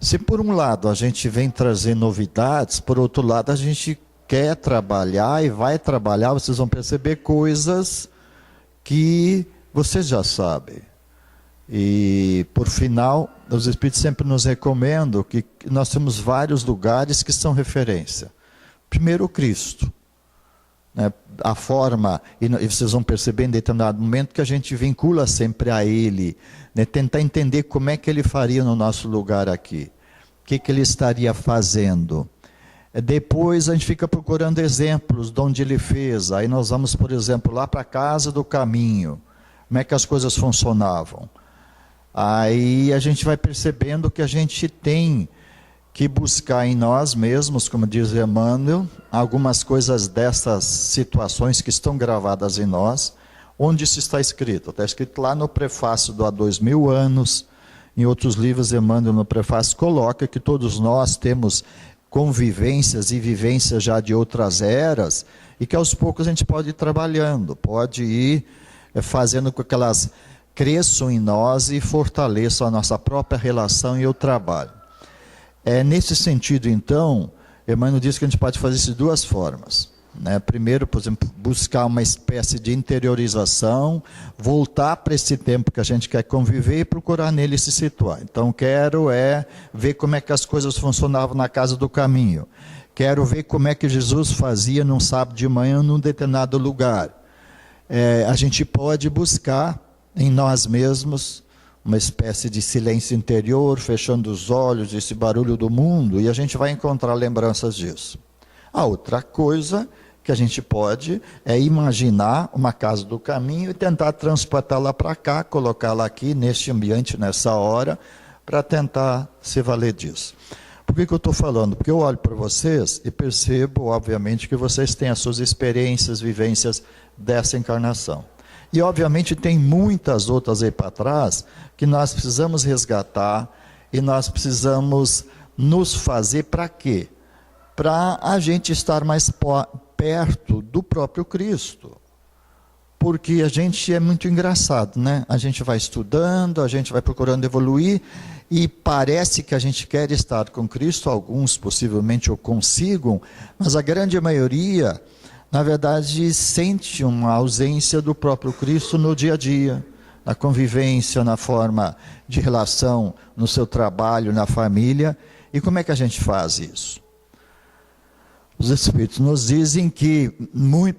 Se por um lado a gente vem trazer novidades, por outro lado a gente quer trabalhar e vai trabalhar, vocês vão perceber coisas que vocês já sabem. E por final, os Espíritos sempre nos recomendam que nós temos vários lugares que são referência. Primeiro, o Cristo. Né? A forma, e vocês vão perceber em determinado momento que a gente vincula sempre a Ele, né? Tentar entender como é que Ele faria no nosso lugar aqui, o que Ele estaria fazendo. Depois a gente fica procurando exemplos de onde Ele fez, aí nós vamos, por exemplo, lá para a Casa do Caminho, como é que as coisas funcionavam. Aí a gente vai percebendo que a gente tem que buscar em nós mesmos, como diz Emmanuel, algumas coisas dessas situações que estão gravadas em nós. Onde isso está escrito? Está escrito lá no prefácio do Há 2000 anos, em outros livros Emmanuel no prefácio coloca que todos nós temos convivências e vivências já de outras eras, e que aos poucos a gente pode ir trabalhando, pode ir fazendo com que elas cresçam em nós e fortaleçam a nossa própria relação e o trabalho. Nesse sentido, então, Emmanuel diz que a gente pode fazer isso de duas formas. Né? Primeiro, por exemplo, buscar uma espécie de interiorização, voltar para esse tempo que a gente quer conviver e procurar nele se situar. Então, quero ver como é que as coisas funcionavam na Casa do Caminho. Quero ver como é que Jesus fazia num sábado de manhã num determinado lugar. A gente pode buscar em nós mesmos uma espécie de silêncio interior, fechando os olhos, esse barulho do mundo, e a gente vai encontrar lembranças disso. A outra coisa que a gente pode imaginar uma Casa do Caminho e tentar transportá-la para cá, colocá-la aqui, neste ambiente, nessa hora, para tentar se valer disso. Por que eu estou falando? Porque eu olho para vocês e percebo, obviamente, que vocês têm as suas experiências, vivências dessa encarnação. E, obviamente, tem muitas outras aí para trás que nós precisamos resgatar e nós precisamos nos fazer para quê? Para a gente estar mais perto do próprio Cristo. Porque a gente é muito engraçado, né? A gente vai estudando, a gente vai procurando evoluir e parece que a gente quer estar com Cristo, alguns possivelmente o consigam, mas a grande maioria, na verdade, sente uma ausência do próprio Cristo no dia a dia, na convivência, na forma de relação, no seu trabalho, na família. E como é que a gente faz isso? Os Espíritos nos dizem que,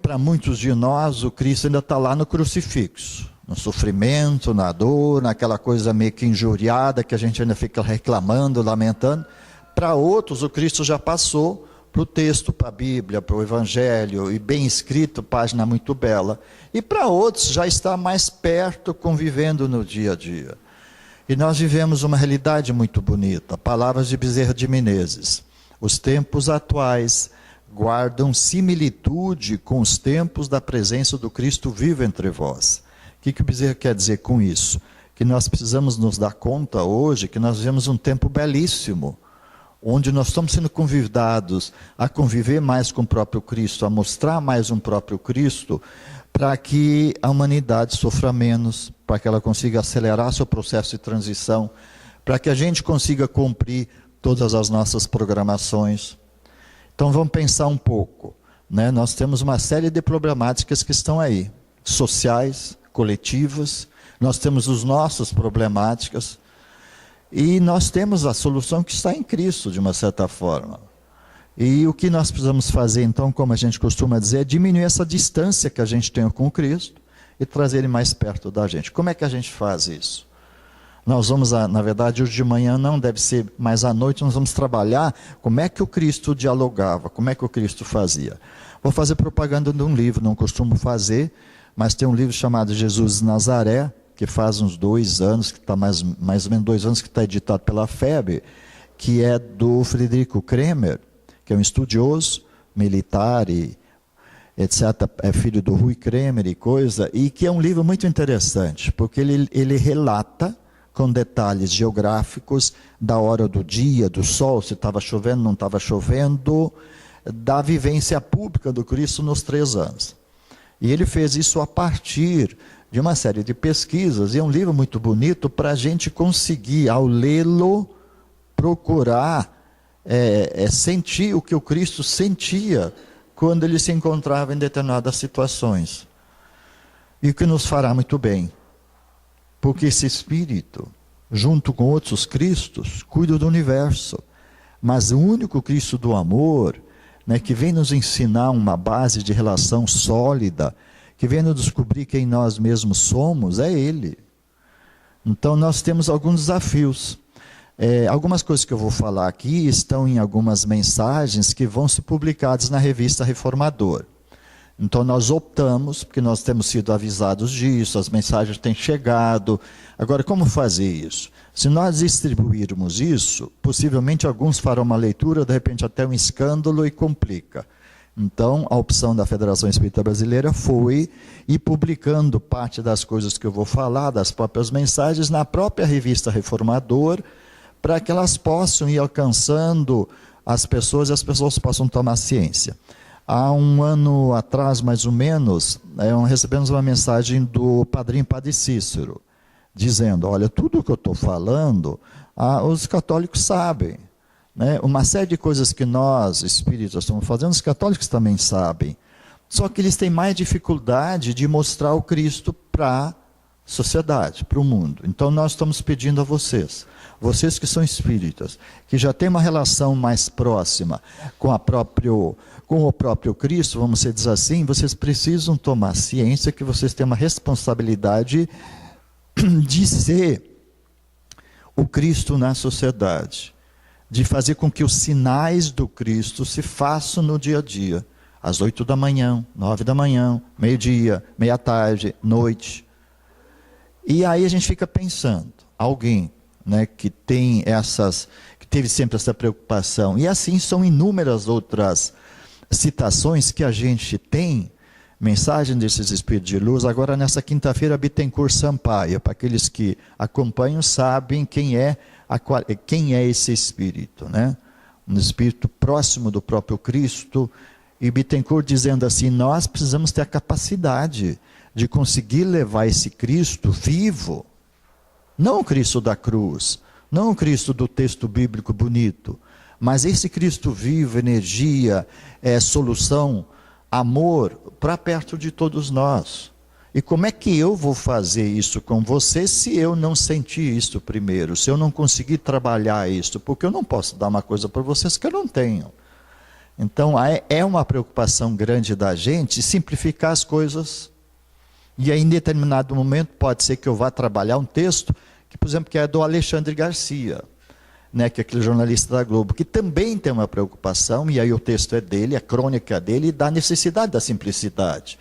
para muitos de nós, o Cristo ainda está lá no crucifixo, no sofrimento, na dor, naquela coisa meio que injuriada, que a gente ainda fica reclamando, lamentando. Para outros, o Cristo já passou para o texto, para a Bíblia, para o Evangelho, e bem escrito, página muito bela. E para outros já está mais perto, convivendo no dia a dia. E nós vivemos uma realidade muito bonita. Palavras de Bezerra de Menezes. Os tempos atuais guardam similitude com os tempos da presença do Cristo vivo entre vós. O que o Bezerra quer dizer com isso? Que nós precisamos nos dar conta hoje que nós vivemos um tempo belíssimo, onde nós estamos sendo convidados a conviver mais com o próprio Cristo, a mostrar mais um próprio Cristo, para que a humanidade sofra menos, para que ela consiga acelerar seu processo de transição, para que a gente consiga cumprir todas as nossas programações. Então vamos pensar um pouco, né? Nós temos uma série de problemáticas que estão aí, sociais, coletivas, nós temos as nossas problemáticas, e nós temos a solução que está em Cristo, de uma certa forma. E o que nós precisamos fazer, então, como a gente costuma dizer, é diminuir essa distância que a gente tem com Cristo e trazer Ele mais perto da gente. Como é que a gente faz isso? Nós vamos, na verdade, hoje de manhã não deve ser, mas à noite nós vamos trabalhar como é que o Cristo dialogava, como é que o Cristo fazia. Vou fazer propaganda de um livro, não costumo fazer, mas tem um livro chamado Jesus de Nazaré, que faz uns 2 anos, que está mais ou menos 2 anos, que está editado pela FEB, que é do Friedrich Kremer, que é um estudioso, militar e etc., é filho do Rui Kremer e coisa, e que é um livro muito interessante, porque ele relata com detalhes geográficos da hora do dia, do sol, se estava chovendo, não estava chovendo, da vivência pública do Cristo nos 3 anos. E ele fez isso a partir de uma série de pesquisas, e é um livro muito bonito para a gente conseguir, ao lê-lo, procurar sentir o que o Cristo sentia quando ele se encontrava em determinadas situações. E o que nos fará muito bem, porque esse Espírito, junto com outros Cristos, cuida do universo. Mas o único Cristo do amor, né, que vem nos ensinar uma base de relação sólida, que vem nos descobrir quem nós mesmos somos, é Ele. Então nós temos alguns desafios. Algumas coisas que eu vou falar aqui estão em algumas mensagens que vão ser publicadas na revista Reformador. Então nós optamos, porque nós temos sido avisados disso, as mensagens têm chegado. Agora, como fazer isso? Se nós distribuirmos isso, possivelmente alguns farão uma leitura, de repente até um escândalo e complica. Então, a opção da Federação Espírita Brasileira foi ir publicando parte das coisas que eu vou falar, das próprias mensagens, na própria revista Reformador, para que elas possam ir alcançando as pessoas e as pessoas possam tomar ciência. Há um ano atrás, mais ou menos, recebemos uma mensagem do padrinho Padre Cícero, dizendo, olha, tudo o que eu estou falando, os católicos sabem. Né? Uma série de coisas que nós, espíritas, estamos fazendo, os católicos também sabem. Só que eles têm mais dificuldade de mostrar o Cristo para a sociedade, para o mundo. Então nós estamos pedindo a vocês que são espíritas, que já têm uma relação mais próxima com o próprio Cristo, vamos dizer assim, vocês precisam tomar ciência que vocês têm uma responsabilidade de ser o Cristo na sociedade, de fazer com que os sinais do Cristo se façam no dia a dia, às 8 da manhã, 9 da manhã, meio-dia, meia-tarde, noite. E aí a gente fica pensando, alguém, né, que teve sempre essa preocupação, e assim são inúmeras outras citações que a gente tem, mensagem desses Espíritos de Luz. Agora nessa quinta-feira, Bittencourt Sampaio, para aqueles que acompanham sabem quem é esse Espírito, né? Um Espírito próximo do próprio Cristo, e Bittencourt dizendo assim, nós precisamos ter a capacidade de conseguir levar esse Cristo vivo, não o Cristo da cruz, não o Cristo do texto bíblico bonito, mas esse Cristo vivo, energia, solução, amor, para perto de todos nós. E como é que eu vou fazer isso com você se eu não sentir isso primeiro, se eu não conseguir trabalhar isso? Porque eu não posso dar uma coisa para vocês que eu não tenho. Então é uma preocupação grande da gente simplificar as coisas. E aí, em determinado momento, pode ser que eu vá trabalhar um texto, que, por exemplo, que é do Alexandre Garcia, né, que é aquele jornalista da Globo, que também tem uma preocupação, e aí o texto é dele, a crônica é dele, e da necessidade da simplicidade.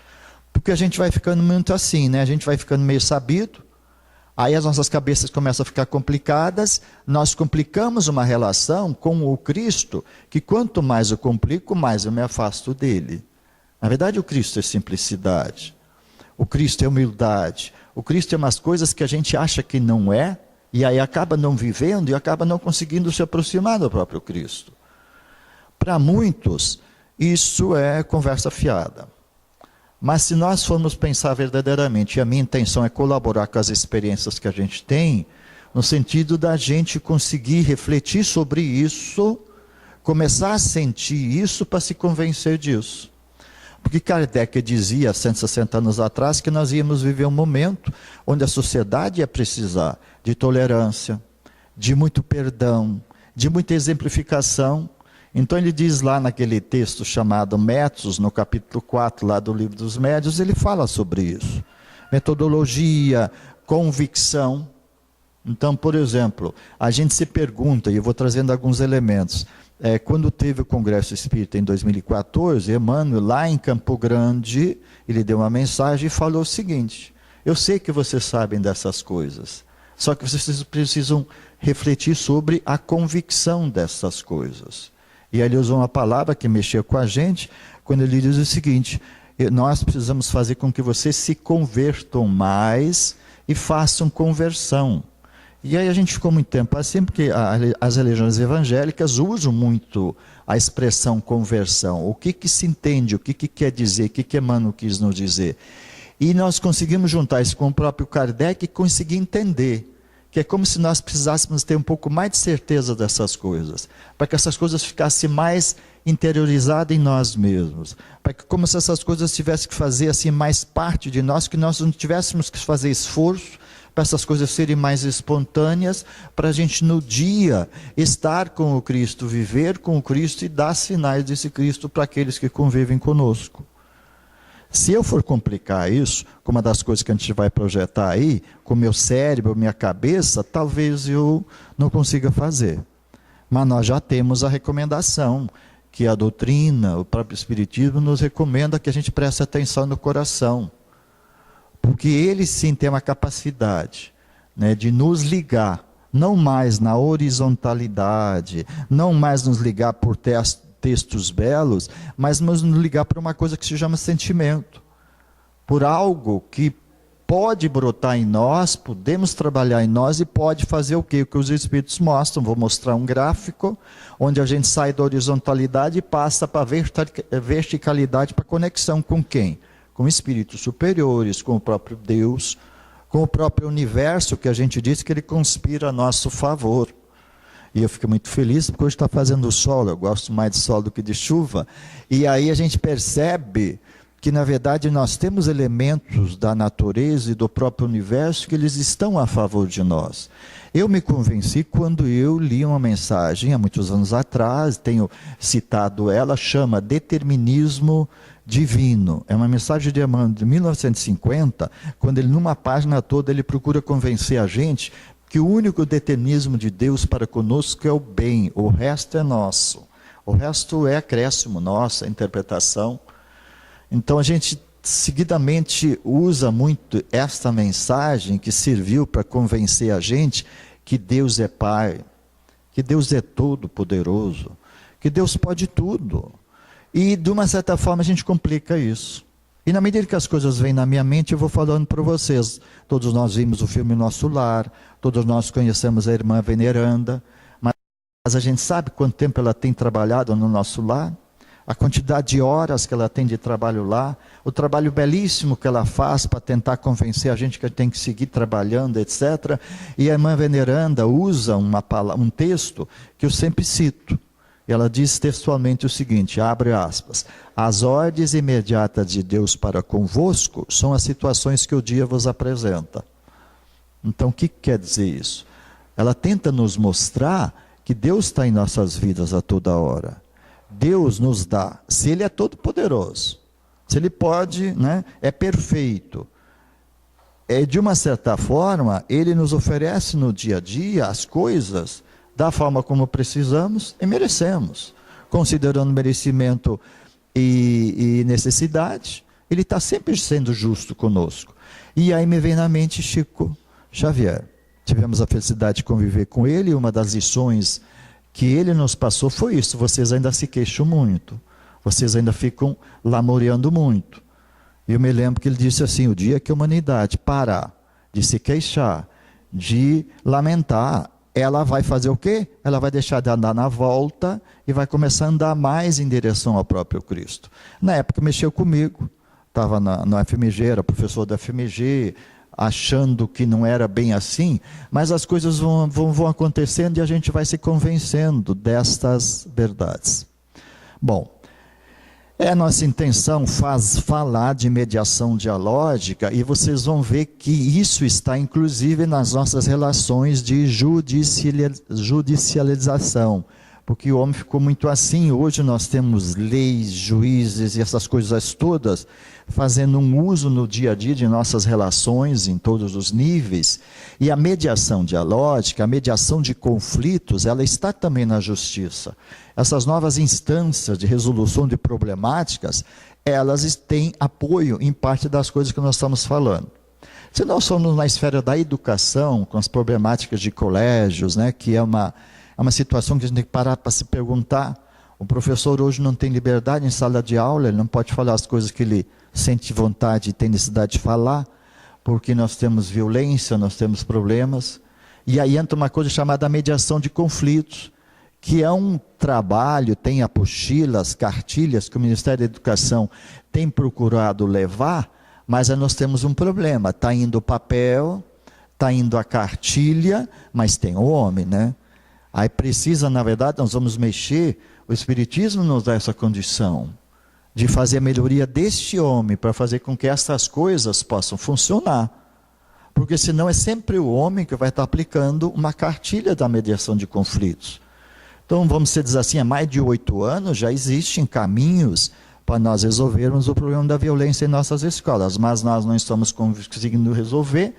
Porque a gente vai ficando muito assim, né? A gente vai ficando meio sabido, aí as nossas cabeças começam a ficar complicadas, nós complicamos uma relação com o Cristo, que quanto mais eu complico, mais eu me afasto dele. Na verdade, o Cristo é simplicidade. O Cristo é humildade. O Cristo é umas coisas que a gente acha que não é, e aí acaba não vivendo e acaba não conseguindo se aproximar do próprio Cristo. Para muitos, isso é conversa fiada. Mas se nós formos pensar verdadeiramente, e a minha intenção é colaborar com as experiências que a gente tem, no sentido da gente conseguir refletir sobre isso, começar a sentir isso para se convencer disso. Porque Kardec dizia, 160 anos atrás, que nós íamos viver um momento onde a sociedade ia precisar de tolerância, de muito perdão, de muita exemplificação. Então ele diz lá naquele texto chamado Métodos, no capítulo 4, lá do Livro dos Médiuns, ele fala sobre isso. Metodologia, convicção. Então, por exemplo, a gente se pergunta, e eu vou trazendo alguns elementos, quando teve o Congresso Espírita em 2014, Emmanuel, lá em Campo Grande, ele deu uma mensagem e falou o seguinte, eu sei que vocês sabem dessas coisas, só que vocês precisam refletir sobre a convicção dessas coisas. E aí ele usou uma palavra que mexeu com a gente, quando ele diz o seguinte, nós precisamos fazer com que vocês se convertam mais e façam conversão. E aí a gente ficou muito tempo assim, porque as religiões evangélicas usam muito a expressão conversão. O que se entende, o que quer dizer, o que Emmanuel quis nos dizer. E nós conseguimos juntar isso com o próprio Kardec e conseguir entender que é como se nós precisássemos ter um pouco mais de certeza dessas coisas, para que essas coisas ficassem mais interiorizadas em nós mesmos, para que como se essas coisas tivessem que fazer assim mais parte de nós, que nós não tivéssemos que fazer esforço para essas coisas serem mais espontâneas, para a gente no dia estar com o Cristo, viver com o Cristo e dar sinais desse Cristo para aqueles que convivem conosco. Se eu for complicar isso, como uma das coisas que a gente vai projetar aí, com o meu cérebro, minha cabeça, talvez eu não consiga fazer. Mas nós já temos a recomendação, que a doutrina, o próprio Espiritismo nos recomenda que a gente preste atenção no coração. Porque ele sim tem uma capacidade, né, de nos ligar, não mais na horizontalidade, não mais nos ligar por textos belos, mas nos ligar para uma coisa que se chama sentimento. Por algo que pode brotar em nós, podemos trabalhar em nós e pode fazer o quê? O que os Espíritos mostram. Vou mostrar um gráfico, onde a gente sai da horizontalidade e passa para a verticalidade, para conexão com quem? Com espíritos superiores, com o próprio Deus, com o próprio universo, que a gente diz que ele conspira a nosso favor. E eu fico muito feliz, porque hoje está fazendo sol, eu gosto mais de sol do que de chuva, e aí a gente percebe que na verdade nós temos elementos da natureza e do próprio universo que eles estão a favor de nós. Eu me convenci quando eu li uma mensagem há muitos anos atrás, tenho citado ela, chama Determinismo Divino. É uma mensagem de Emmanuel de 1950, quando ele numa página toda ele procura convencer a gente que o único determinismo de Deus para conosco é o bem, o resto é nosso. O resto é acréscimo nosso, é interpretação. Então a gente seguidamente usa muito esta mensagem que serviu para convencer a gente que Deus é Pai, que Deus é todo poderoso, que Deus pode tudo. E de uma certa forma a gente complica isso. E na medida que as coisas vêm na minha mente, eu vou falando para vocês. Todos nós vimos o filme Nosso Lar, todos nós conhecemos a irmã Veneranda, mas a gente sabe quanto tempo ela tem trabalhado no nosso lar? A quantidade de horas que ela tem de trabalho lá, o trabalho belíssimo que ela faz para tentar convencer a gente que tem que seguir trabalhando, etc. E a irmã Veneranda usa um texto que eu sempre cito. Ela diz textualmente o seguinte, abre aspas, as ordens imediatas de Deus para convosco são as situações que o dia vos apresenta. Então, o que quer dizer isso? Ela tenta nos mostrar que Deus está em nossas vidas a toda hora. Deus nos dá, se Ele é todo poderoso, se Ele pode, né, é perfeito. De uma certa forma, Ele nos oferece no dia a dia as coisas da forma como precisamos e merecemos. Considerando merecimento e necessidade, Ele está sempre sendo justo conosco. E aí me vem na mente Chico Xavier. Tivemos a felicidade de conviver com ele, e uma das lições que ele nos passou foi isso: vocês ainda se queixam muito, vocês ainda ficam lamoreando muito. E eu me lembro que ele disse assim, o dia que a humanidade parar de se queixar, de lamentar, ela vai fazer o quê? Ela vai deixar de andar na volta e vai começar a andar mais em direção ao próprio Cristo. Na época mexeu comigo, estava na FMG, era professor da FMG, achando que não era bem assim, mas as coisas vão acontecendo e a gente vai se convencendo destas verdades. Bom, nossa intenção falar de mediação dialógica, e vocês vão ver que isso está inclusive nas nossas relações de judicialização, porque o homem ficou muito assim. Hoje nós temos leis, juízes e essas coisas todas, fazendo um uso no dia a dia de nossas relações em todos os níveis, e a mediação dialógica, a mediação de conflitos, ela está também na justiça. Essas novas instâncias de resolução de problemáticas, elas têm apoio em parte das coisas que nós estamos falando. Se nós somos na esfera da educação, com as problemáticas de colégios, né, que é uma situação que a gente tem que parar para se perguntar. O professor hoje não tem liberdade em sala de aula, ele não pode falar as coisas que ele sente vontade e tem necessidade de falar, porque nós temos violência, nós temos problemas. E aí entra uma coisa chamada mediação de conflitos, que é um trabalho, tem apostilas, cartilhas que o Ministério da Educação tem procurado levar, mas aí nós temos um problema, está indo papel, está indo a cartilha, mas tem o homem, né? Aí precisa, na verdade, nós vamos mexer, o Espiritismo nos dá essa condição de fazer a melhoria deste homem, para fazer com que essas coisas possam funcionar. Porque senão é sempre o homem que vai estar aplicando uma cartilha da mediação de conflitos. Então, vamos dizer assim, há mais de 8 anos já existem caminhos para nós resolvermos o problema da violência em nossas escolas, mas nós não estamos conseguindo resolver,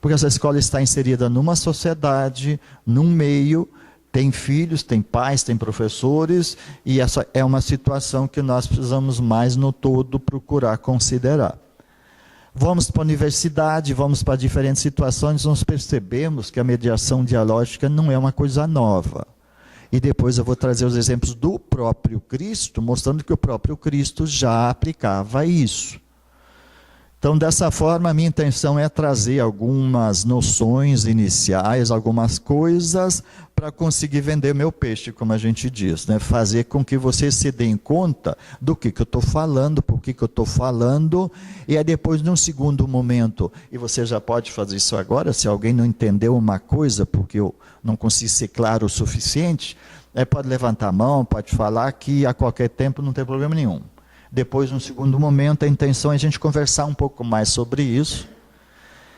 porque essa escola está inserida numa sociedade, num meio, tem filhos, tem pais, tem professores, e essa é uma situação que nós precisamos mais no todo procurar considerar. Vamos para a universidade, vamos para diferentes situações, nós percebemos que a mediação dialógica não é uma coisa nova. E depois eu vou trazer os exemplos do próprio Cristo, mostrando que o próprio Cristo já aplicava isso. Então, dessa forma, a minha intenção é trazer algumas noções iniciais, algumas coisas, para conseguir vender meu peixe, como a gente diz, né? Fazer com que vocês se deem conta do que eu estou falando, por que eu estou falando, e aí depois, num segundo momento, e você já pode fazer isso agora, se alguém não entendeu uma coisa, porque eu não consigo ser claro o suficiente, pode levantar a mão, pode falar, que a qualquer tempo não tem problema nenhum. Depois, num segundo momento, a intenção é a gente conversar um pouco mais sobre isso.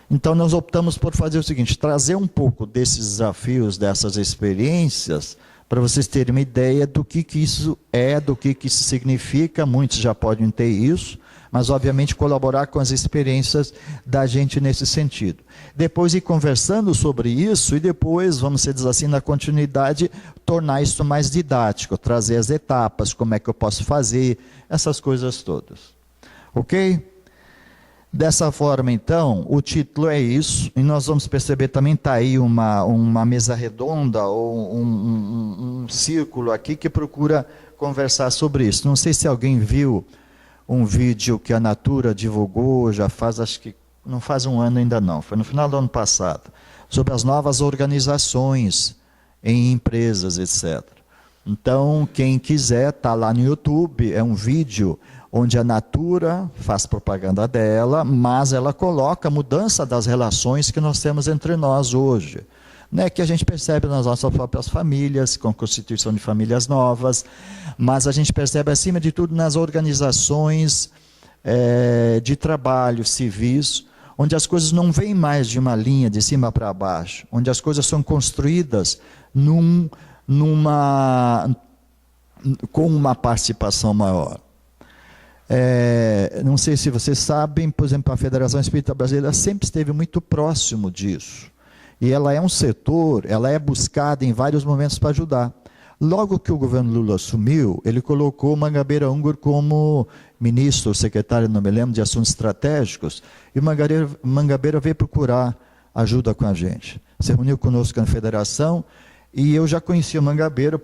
Então, nós optamos por fazer o seguinte, trazer um pouco desses desafios, dessas experiências, para vocês terem uma ideia do que isso é, do que isso significa. Muitos já podem ter isso, mas, obviamente, colaborar com as experiências da gente nesse sentido. Depois, ir conversando sobre isso e depois, vamos dizer assim, na continuidade, tornar isso mais didático, trazer as etapas, como é que eu posso fazer, essas coisas todas. Ok? Dessa forma, então, o título é isso, e nós vamos perceber também, está aí uma mesa redonda, ou um círculo aqui, que procura conversar sobre isso. Não sei se alguém viu um vídeo que a Natura divulgou, já faz, acho que não faz um ano ainda não, foi no final do ano passado, sobre as novas organizações em empresas, etc. Então, quem quiser, está lá no YouTube, é um vídeo onde a Natura faz propaganda dela, mas ela coloca a mudança das relações que nós temos entre nós hoje, né, que a gente percebe nas nossas próprias famílias, com a constituição de famílias novas, mas a gente percebe, acima de tudo, nas organizações de trabalho civis, onde as coisas não vêm mais de uma linha de cima para baixo, onde as coisas são construídas com uma participação maior. Não sei se vocês sabem, por exemplo, a Federação Espírita Brasileira sempre esteve muito próximo disso. E ela é um setor, ela é buscada em vários momentos para ajudar. Logo que o governo Lula assumiu, ele colocou Mangabeira Unger como ministro, secretário, não me lembro, de assuntos estratégicos, e o Mangabeira veio procurar ajuda com a gente. Se reuniu conosco na federação, e eu já conhecia o Mangabeira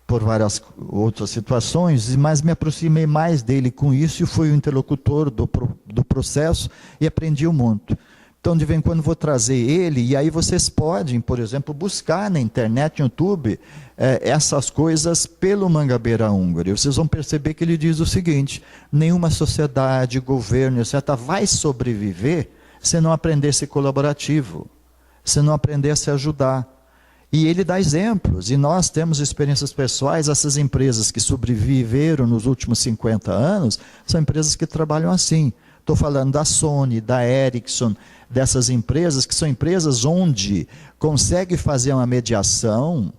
por várias outras situações, mas me aproximei mais dele com isso, e fui o interlocutor do processo, e aprendi muito. Então, de vez em quando, vou trazer ele, e aí vocês podem, por exemplo, buscar na internet, no YouTube, essas coisas pelo Mangabeira Unger. E vocês vão perceber que ele diz o seguinte: nenhuma sociedade, governo, etc., vai sobreviver se não aprender a ser colaborativo, se não aprender a se ajudar. E ele dá exemplos, e nós temos experiências pessoais. Essas empresas que sobreviveram nos últimos 50 anos, são empresas que trabalham assim. Estou falando da Sony, da Ericsson, dessas empresas que são empresas onde consegue fazer uma mediação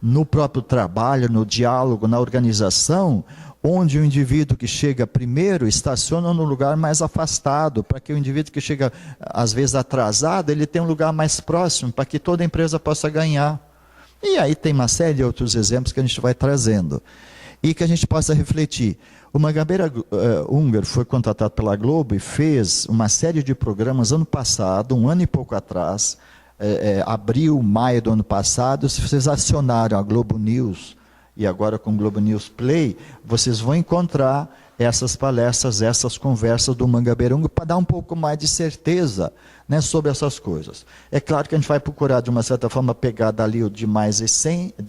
no próprio trabalho, no diálogo, na organização, onde o indivíduo que chega primeiro estaciona no lugar mais afastado, para que o indivíduo que chega às vezes atrasado, ele tenha um lugar mais próximo, para que toda a empresa possa ganhar. E aí tem uma série de outros exemplos que a gente vai trazendo, e que a gente possa refletir. O Mangabeira Unger foi contratado pela Globo e fez uma série de programas ano passado, um ano e pouco atrás, abril, maio do ano passado. Se vocês acionaram a Globo News, e agora com o Globo News Play, vocês vão encontrar essas palestras, essas conversas do Mangabeira Unger, para dar um pouco mais de certeza, né, sobre essas coisas. É claro que a gente vai procurar, de uma certa forma, pegar dali o de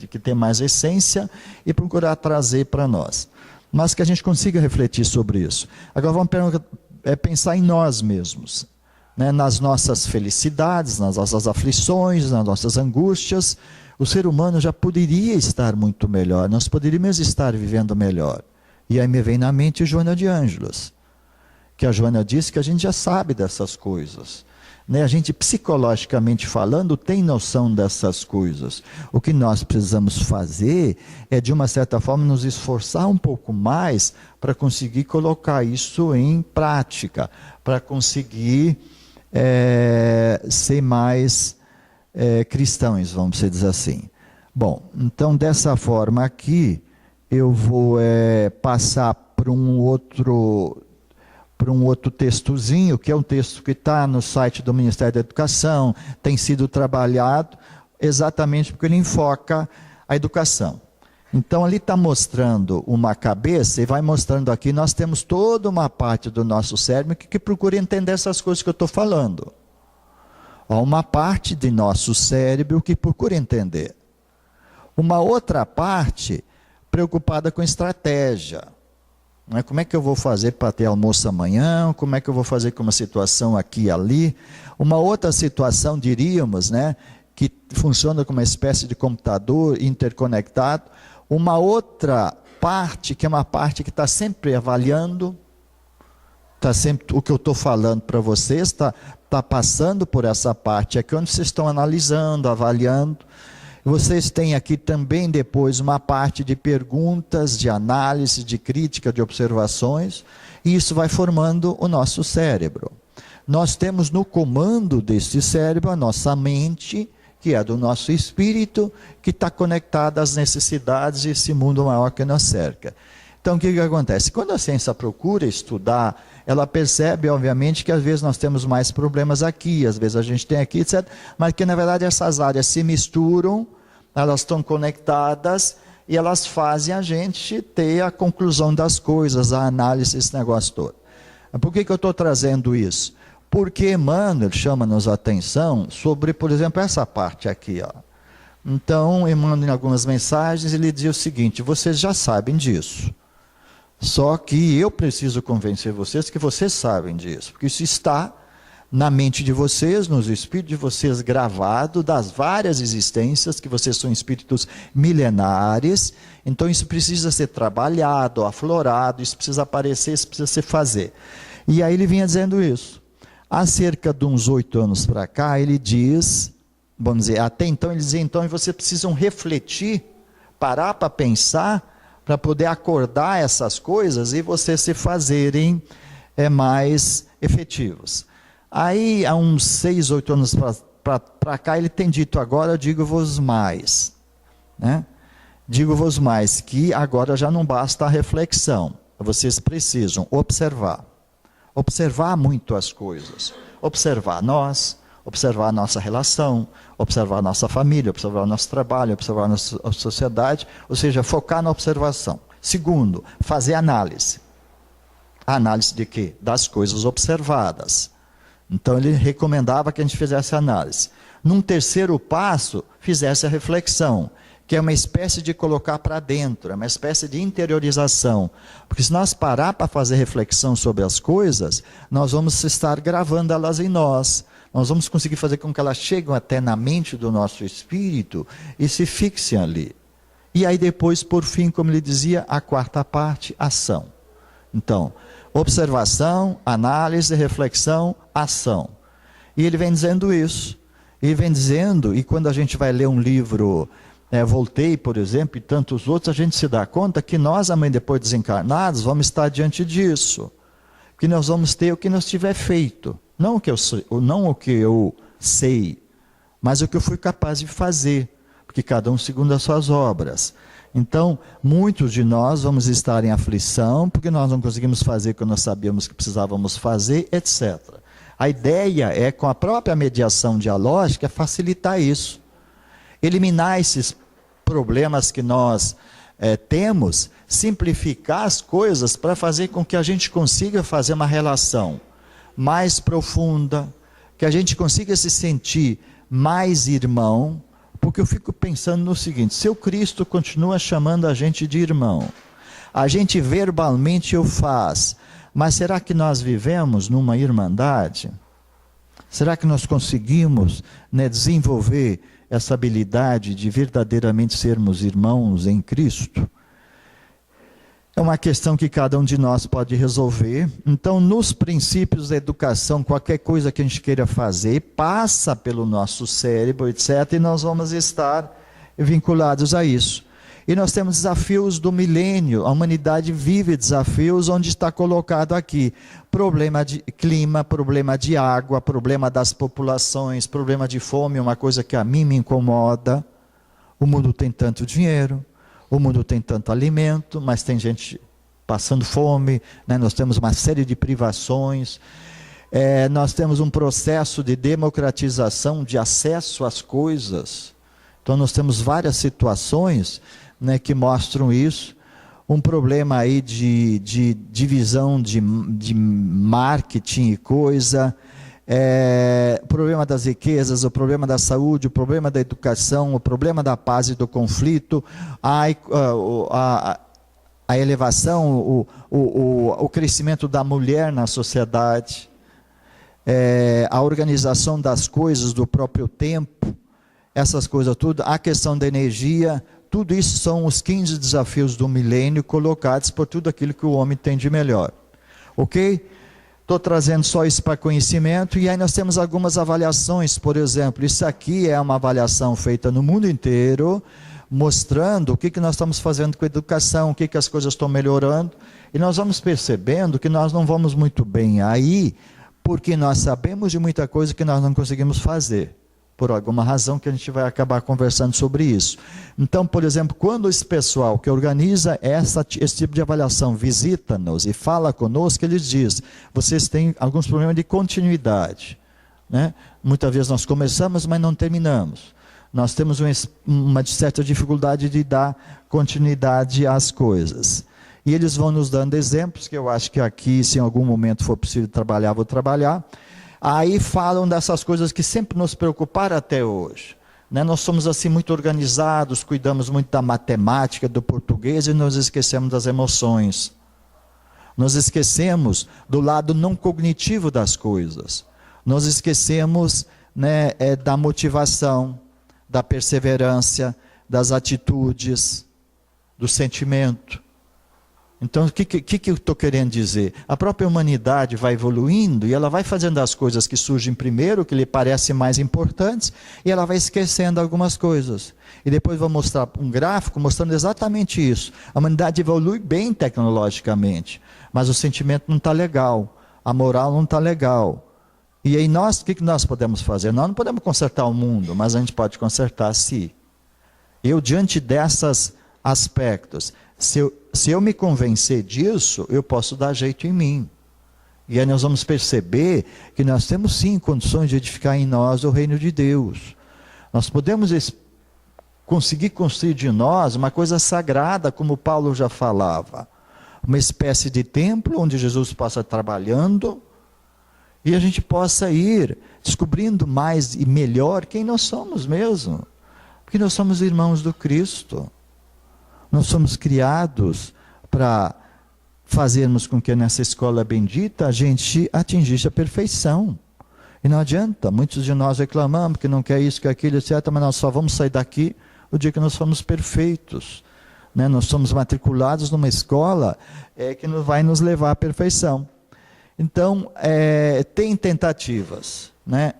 que tem mais essência, e procurar trazer para nós. Mas que a gente consiga refletir sobre isso. Agora vamos pensar em nós mesmos. né, nas nossas felicidades, nas nossas aflições, nas nossas angústias, o ser humano já poderia estar muito melhor, nós poderíamos estar vivendo melhor. E aí me vem na mente Joana de Ângelos, que a Joana disse que a gente já sabe dessas coisas. A gente, psicologicamente falando, tem noção dessas coisas. O que nós precisamos fazer é, de uma certa forma, nos esforçar um pouco mais para conseguir colocar isso em prática, para conseguir ser mais cristãos, vamos dizer assim. Bom, então dessa forma aqui, eu vou passar para um outro textozinho, que é um texto que está no site do Ministério da Educação, tem sido trabalhado exatamente porque ele enfoca a educação. Então ali está mostrando uma cabeça e vai mostrando aqui, nós temos toda uma parte do nosso cérebro que procura entender essas coisas que eu estou falando. Há uma parte de nosso cérebro que procura entender. Uma outra parte preocupada com estratégia. Como é que eu vou fazer para ter almoço amanhã? Como é que eu vou fazer com uma situação aqui e ali? Uma outra situação, diríamos, que funciona como uma espécie de computador interconectado. Uma outra parte, que é uma parte que está sempre avaliando, o que eu estou falando para vocês, está passando por essa parte aqui, onde vocês estão analisando, avaliando. Vocês têm aqui também depois uma parte de perguntas, de análise, de crítica, de observações, e isso vai formando o nosso cérebro. Nós temos no comando desse cérebro a nossa mente, que é do nosso espírito, que está conectada às necessidades desse mundo maior que nos cerca. Então o que acontece? Quando a ciência procura estudar, ela percebe obviamente que às vezes nós temos mais problemas aqui, às vezes a gente tem aqui, etc. Mas que na verdade essas áreas se misturam, elas estão conectadas e elas fazem a gente ter a conclusão das coisas, a análise desse negócio todo. Por que eu estou trazendo isso? Porque Emmanuel chama-nos a atenção sobre, por exemplo, essa parte aqui, ó. Então, Emmanuel, em algumas mensagens, ele diz o seguinte: vocês já sabem disso. Só que eu preciso convencer vocês que vocês sabem disso, porque isso está na mente de vocês, nos espíritos de vocês gravado, das várias existências, que vocês são espíritos milenares, então isso precisa ser trabalhado, aflorado, isso precisa aparecer, isso precisa se fazer. E aí ele vinha dizendo isso. Há cerca de uns 8 anos para cá, ele diz, vamos dizer, até então ele dizia, então vocês precisam refletir, parar para pensar, para poder acordar essas coisas e vocês se fazerem mais efetivos. Aí, há uns 6, 8 anos para cá, ele tem dito, agora digo-vos mais. Digo-vos mais, que agora já não basta a reflexão, vocês precisam observar. Observar muito as coisas. Observar nós, observar a nossa relação, observar a nossa família, observar o nosso trabalho, observar a nossa sociedade, ou seja, focar na observação. Segundo, fazer análise. A análise de quê? Das coisas observadas. Então ele recomendava que a gente fizesse análise. Num terceiro passo, fizesse a reflexão, que é uma espécie de colocar para dentro, é uma espécie de interiorização. Porque se nós parar para fazer reflexão sobre as coisas, nós vamos estar gravando elas em nós. Nós vamos conseguir fazer com que elas cheguem até na mente do nosso espírito e se fixem ali. E aí depois, por fim, como ele dizia, a quarta parte, ação. Então, observação, análise, reflexão, ação. E ele vem dizendo isso. Ele vem dizendo, e quando a gente vai ler um livro, Voltaire, por exemplo, e tantos outros, a gente se dá conta que nós, amanhã depois desencarnados, vamos estar diante disso. Que nós vamos ter o que nós tiver feito. Não o que eu sei, mas o que eu fui capaz de fazer, porque cada um segundo as suas obras. Então, muitos de nós vamos estar em aflição, porque nós não conseguimos fazer o que nós sabíamos que precisávamos fazer, etc. A ideia é, com a própria mediação dialógica, facilitar isso. Eliminar esses problemas que nós temos, simplificar as coisas para fazer com que a gente consiga fazer uma relação mais profunda, que a gente consiga se sentir mais irmão, porque eu fico pensando no seguinte: se o Cristo continua chamando a gente de irmão, a gente verbalmente o faz, mas será que nós vivemos numa irmandade? Será que nós conseguimos, né, desenvolver essa habilidade de verdadeiramente sermos irmãos em Cristo? É uma questão que cada um de nós pode resolver. Então, nos princípios da educação, qualquer coisa que a gente queira fazer, passa pelo nosso cérebro, etc., e nós vamos estar vinculados a isso. E nós temos desafios do milênio, a humanidade vive desafios onde está colocado aqui. Problema de clima, problema de água, problema das populações, problema de fome, uma coisa que a mim me incomoda. O mundo tem tanto dinheiro, o mundo tem tanto alimento, mas tem gente passando fome, né? Nós temos uma série de privações, nós temos um processo de democratização, de acesso às coisas. Então nós temos várias situações, né, que mostram isso. Um problema aí de divisão de marketing e coisa, o problema das riquezas, o problema da saúde, o problema da educação, o problema da paz e do conflito, a elevação, o crescimento da mulher na sociedade, a organização das coisas, do próprio tempo, essas coisas tudo, a questão da energia, tudo isso são os 15 desafios do milênio colocados por tudo aquilo que o homem tem de melhor. Ok? Estou trazendo só isso para conhecimento, e aí nós temos algumas avaliações. Por exemplo, isso aqui é uma avaliação feita no mundo inteiro, mostrando o que nós estamos fazendo com a educação, o que as coisas estão melhorando, e nós vamos percebendo que nós não vamos muito bem aí, porque nós sabemos de muita coisa que nós não conseguimos fazer, por alguma razão que a gente vai acabar conversando sobre isso. Então, por exemplo, quando esse pessoal que organiza esse tipo de avaliação visita-nos e fala conosco, eles dizem, vocês têm alguns problemas de continuidade, né? Muitas vezes nós começamos, mas não terminamos. Nós temos uma certa dificuldade de dar continuidade às coisas. E eles vão nos dando exemplos, que eu acho que aqui, se em algum momento for possível trabalhar, vou trabalhar. Aí falam dessas coisas que sempre nos preocuparam até hoje, né? Nós somos assim muito organizados, cuidamos muito da matemática, do português, e nos esquecemos das emoções. Nós esquecemos do lado não cognitivo das coisas. Nós esquecemos, né, da motivação, da perseverança, das atitudes, do sentimento. Então, o que eu estou querendo dizer? A própria humanidade vai evoluindo e ela vai fazendo as coisas que surgem primeiro, que lhe parecem mais importantes, e ela vai esquecendo algumas coisas. E depois vou mostrar um gráfico mostrando exatamente isso. A humanidade evolui bem tecnologicamente, mas o sentimento não está legal, a moral não está legal. E aí nós, o que nós podemos fazer? Nós não podemos consertar o mundo, mas a gente pode consertar a si. Eu, diante desses aspectos, se eu me convencer disso, eu posso dar jeito em mim. E aí nós vamos perceber que nós temos sim condições de edificar em nós o reino de Deus. Nós podemos conseguir construir de nós uma coisa sagrada, como Paulo já falava. Uma espécie de templo onde Jesus possa trabalhando e a gente possa ir descobrindo mais e melhor quem nós somos mesmo. Porque nós somos irmãos do Cristo. Nós somos criados para fazermos com que nessa escola bendita a gente atingisse a perfeição. E não adianta, muitos de nós reclamamos que não quer isso, que aquilo, etc., mas nós só vamos sair daqui o dia que nós formos perfeitos. Né? Nós somos matriculados numa escola que vai nos levar à perfeição. Então, tem tentativas, né?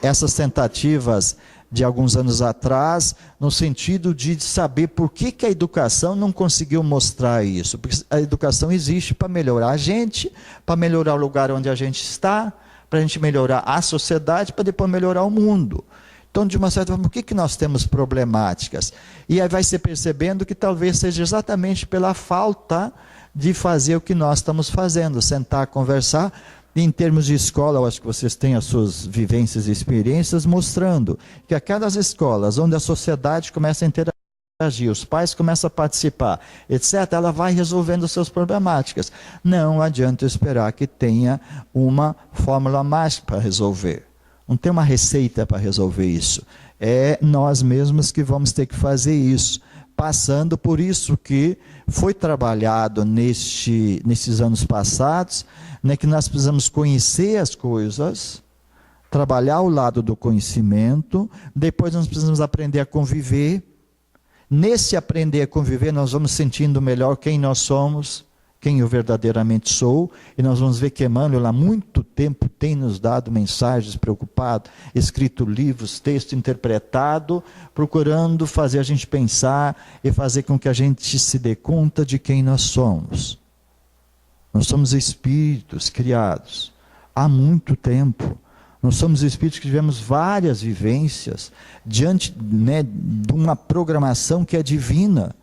Essas tentativas de alguns anos atrás, no sentido de saber por que a educação não conseguiu mostrar isso. Porque a educação existe para melhorar a gente, para melhorar o lugar onde a gente está, para a gente melhorar a sociedade, para depois melhorar o mundo. Então, de uma certa forma, por que nós temos problemáticas? E aí vai se percebendo que talvez seja exatamente pela falta de fazer o que nós estamos fazendo, sentar, conversar. Em termos de escola, eu acho que vocês têm as suas vivências e experiências mostrando que aquelas escolas onde a sociedade começa a interagir, os pais começam a participar, etc., ela vai resolvendo as suas problemáticas. Não adianta esperar que tenha uma fórmula mágica para resolver. Não tem uma receita para resolver isso. É nós mesmos que vamos ter que fazer isso, passando por isso que foi trabalhado nesses anos passados, né, que nós precisamos conhecer as coisas, trabalhar o lado do conhecimento, depois nós precisamos aprender a conviver. Nesse aprender a conviver, nós vamos sentindo melhor quem nós somos, quem eu verdadeiramente sou, e nós vamos ver que Emmanuel há muito tempo tem nos dado mensagens preocupado, escrito livros, texto interpretado, procurando fazer a gente pensar e fazer com que a gente se dê conta de quem nós somos. Nós somos espíritos criados há muito tempo. Nós somos espíritos que tivemos várias vivências diante, de uma programação que é divina.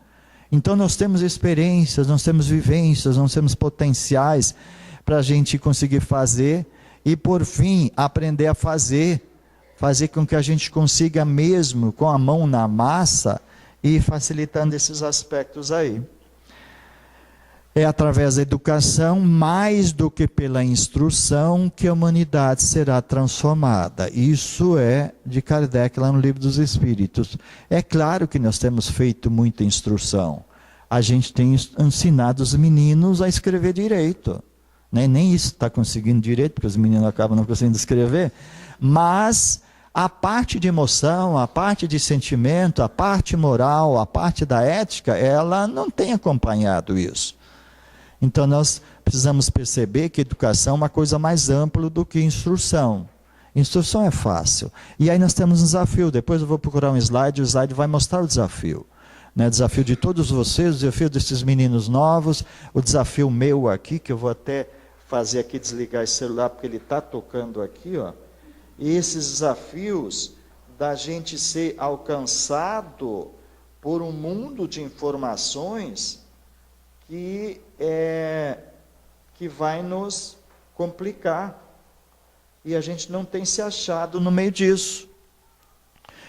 Então nós temos experiências, nós temos vivências, nós temos potenciais para a gente conseguir fazer e por fim aprender a fazer com que a gente consiga mesmo com a mão na massa e facilitando esses aspectos aí. É através da educação, mais do que pela instrução, que a humanidade será transformada. Isso é de Kardec lá no Livro dos Espíritos. É claro que nós temos feito muita instrução. A gente tem ensinado os meninos a escrever direito. Nem isso está conseguindo direito, porque os meninos acabam não conseguindo escrever. Mas a parte de emoção, a parte de sentimento, a parte moral, a parte da ética, ela não tem acompanhado isso. Então nós precisamos perceber que educação é uma coisa mais ampla do que instrução. Instrução é fácil. E aí nós temos um desafio. Depois eu vou procurar um slide, o slide vai mostrar o desafio. O desafio de todos vocês, o desafio desses meninos novos, o desafio meu aqui, que eu vou até fazer aqui, desligar esse celular, porque ele está tocando aqui, ó. E esses desafios da gente ser alcançado por um mundo de informações que vai nos complicar. E a gente não tem se achado no meio disso.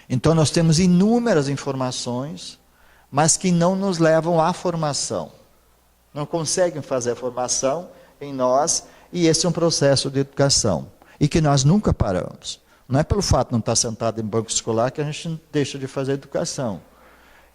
Então nós temos inúmeras informações, mas que não nos levam à formação. Não conseguem fazer a formação em nós, e esse é um processo de educação. E que nós nunca paramos. Não é pelo fato de não estar sentado em banco escolar que a gente deixa de fazer educação.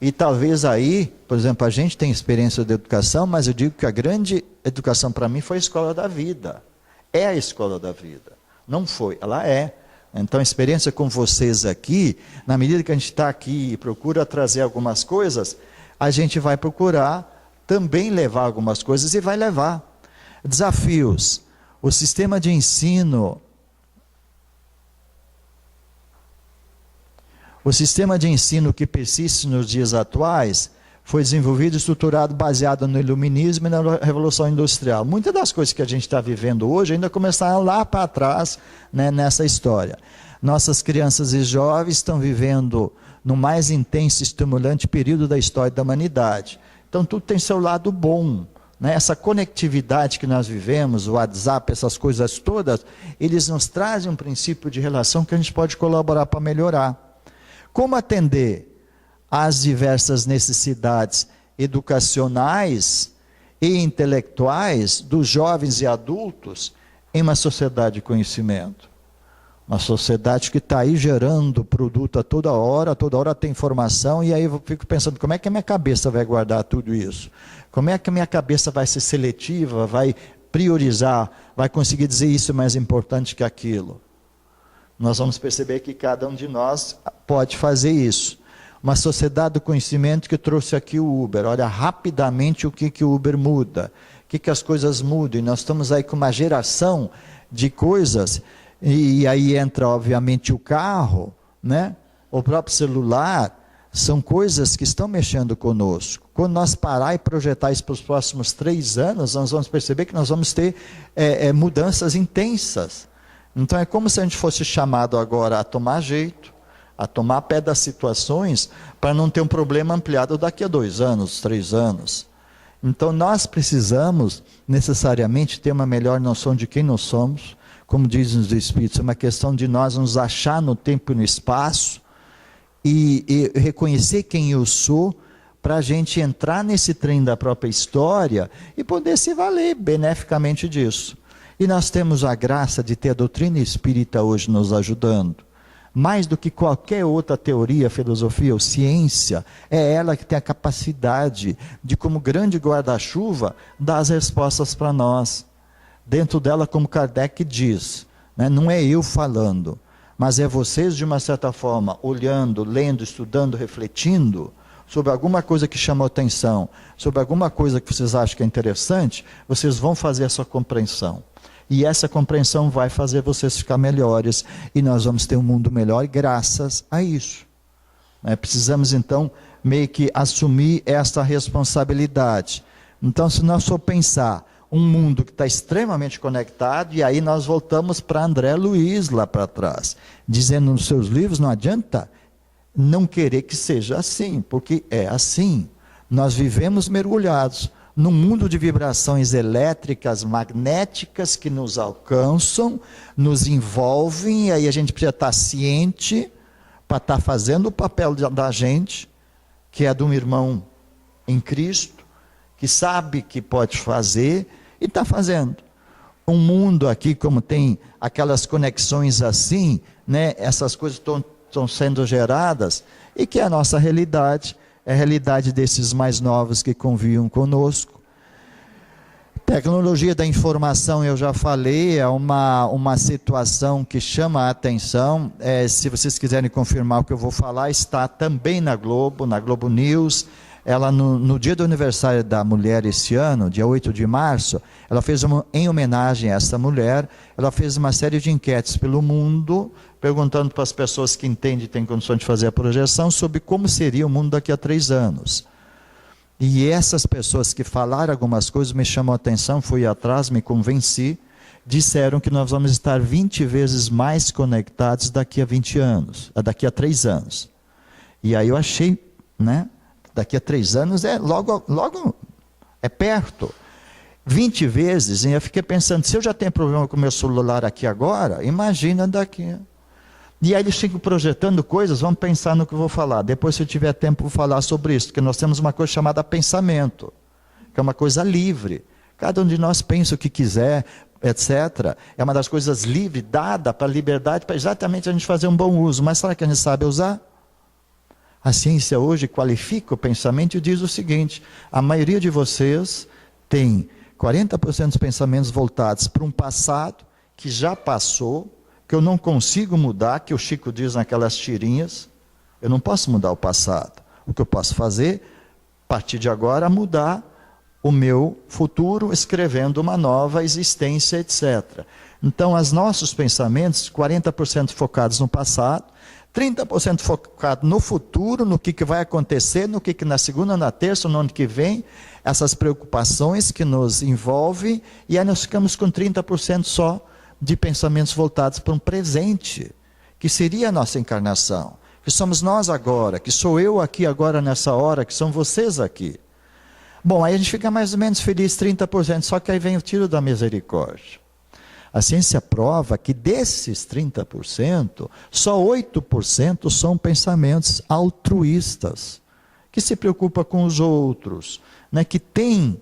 E talvez aí, por exemplo, a gente tem experiência de educação, mas eu digo que a grande educação para mim foi a escola da vida. É a escola da vida. Não foi, ela é. Então a experiência com vocês aqui, na medida que a gente está aqui e procura trazer algumas coisas, a gente vai procurar também levar algumas coisas e vai levar. Desafios. O sistema de ensino... O sistema de ensino que persiste nos dias atuais foi desenvolvido e estruturado baseado no iluminismo e na Revolução Industrial. Muitas das coisas que a gente está vivendo hoje ainda começaram lá para trás, nessa história. Nossas crianças e jovens estão vivendo no mais intenso e estimulante período da história da humanidade. Então tudo tem seu lado bom. Essa conectividade que nós vivemos, o WhatsApp, essas coisas todas, eles nos trazem um princípio de relação que a gente pode colaborar para melhorar. Como atender às diversas necessidades educacionais e intelectuais dos jovens e adultos em uma sociedade de conhecimento? Uma sociedade que está aí gerando produto a toda hora tem informação, e aí eu fico pensando, como é que a minha cabeça vai guardar tudo isso? Como é que a minha cabeça vai ser seletiva, vai priorizar, vai conseguir dizer isso é mais importante que aquilo? Nós vamos perceber que cada um de nós pode fazer isso. Uma sociedade do conhecimento que trouxe aqui o Uber. Olha rapidamente o que o Uber muda. O que as coisas mudam. E nós estamos aí com uma geração de coisas. E aí entra, obviamente, o carro, o próprio celular. São coisas que estão mexendo conosco. Quando nós parar e projetar isso para os próximos 3 anos, nós vamos perceber que nós vamos ter mudanças intensas. Então é como se a gente fosse chamado agora a tomar jeito, a tomar pé das situações, para não ter um problema ampliado daqui a 2 anos, 3 anos. Então nós precisamos necessariamente ter uma melhor noção de quem nós somos, como dizem os Espíritos, é uma questão de nós nos achar no tempo e no espaço, e reconhecer quem eu sou, para a gente entrar nesse trem da própria história, e poder se valer beneficamente disso. E nós temos a graça de ter a doutrina espírita hoje nos ajudando. Mais do que qualquer outra teoria, filosofia ou ciência, é ela que tem a capacidade de, como grande guarda-chuva, dar as respostas para nós. Dentro dela, como Kardec diz, né? Não é eu falando, mas é vocês, de uma certa forma, olhando, lendo, estudando, refletindo sobre alguma coisa que chamou atenção, sobre alguma coisa que vocês acham que é interessante, vocês vão fazer essa compreensão. E essa compreensão vai fazer vocês ficar melhores, e nós vamos ter um mundo melhor graças a isso. Precisamos, então, meio que assumir essa responsabilidade. Então, se nós for pensar um mundo que está extremamente conectado, e aí nós voltamos para André Luiz lá para trás, dizendo nos seus livros, não adianta não querer que seja assim, porque é assim. Nós vivemos mergulhados num mundo de vibrações elétricas, magnéticas, que nos alcançam, nos envolvem, e aí a gente precisa estar ciente para estar fazendo o papel da gente, que é de um irmão em Cristo, que sabe que pode fazer e está fazendo. Um mundo aqui, como tem aquelas conexões assim, né, essas coisas estão sendo geradas, e que é a nossa realidade, é a realidade desses mais novos que convivam conosco. Tecnologia da informação, eu já falei, é uma situação que chama a atenção. Se vocês quiserem confirmar o que eu vou falar, está também na Globo News. Ela, no dia do aniversário da mulher esse ano, dia 8 de março, ela fez em homenagem a essa mulher, ela fez uma série de enquetes pelo mundo, perguntando para as pessoas que entendem e têm condições de fazer a projeção, sobre como seria o mundo daqui a 3 anos. E essas pessoas que falaram algumas coisas me chamam a atenção, fui atrás, me convenci, disseram que nós vamos estar 20 vezes mais conectados daqui a 20 anos, daqui a 3 anos. E aí eu achei, né? Daqui a 3 anos logo é perto. 20 vezes, e eu fiquei pensando, se eu já tenho problema com o meu celular aqui agora, imagina daqui. E aí eles ficam projetando coisas, vamos pensar no que eu vou falar. Depois, se eu tiver tempo, vou falar sobre isso, porque nós temos uma coisa chamada pensamento, que é uma coisa livre. Cada um de nós pensa o que quiser, etc. É uma das coisas livres, dada para a liberdade, para exatamente a gente fazer um bom uso. Mas será que a gente sabe usar? A ciência hoje qualifica o pensamento e diz o seguinte: a maioria de vocês tem 40% dos pensamentos voltados para um passado que já passou, que eu não consigo mudar, que o Chico diz naquelas tirinhas. Eu não posso mudar o passado. O que eu posso fazer, a partir de agora, é mudar o meu futuro, escrevendo uma nova existência, etc. Então, os nossos pensamentos, 40% focados no passado, 30% focado no futuro, no que vai acontecer, no que na segunda, na terça, no ano que vem, essas preocupações que nos envolvem, e aí nós ficamos com 30% só de pensamentos voltados para um presente, que seria a nossa encarnação, que somos nós agora, que sou eu aqui agora nessa hora, que são vocês aqui. Bom, aí a gente fica mais ou menos feliz, 30%, só que aí vem o tiro da misericórdia. A ciência prova que desses 30%, só 8% são pensamentos altruístas, que se preocupa com os outros, né? Que tem,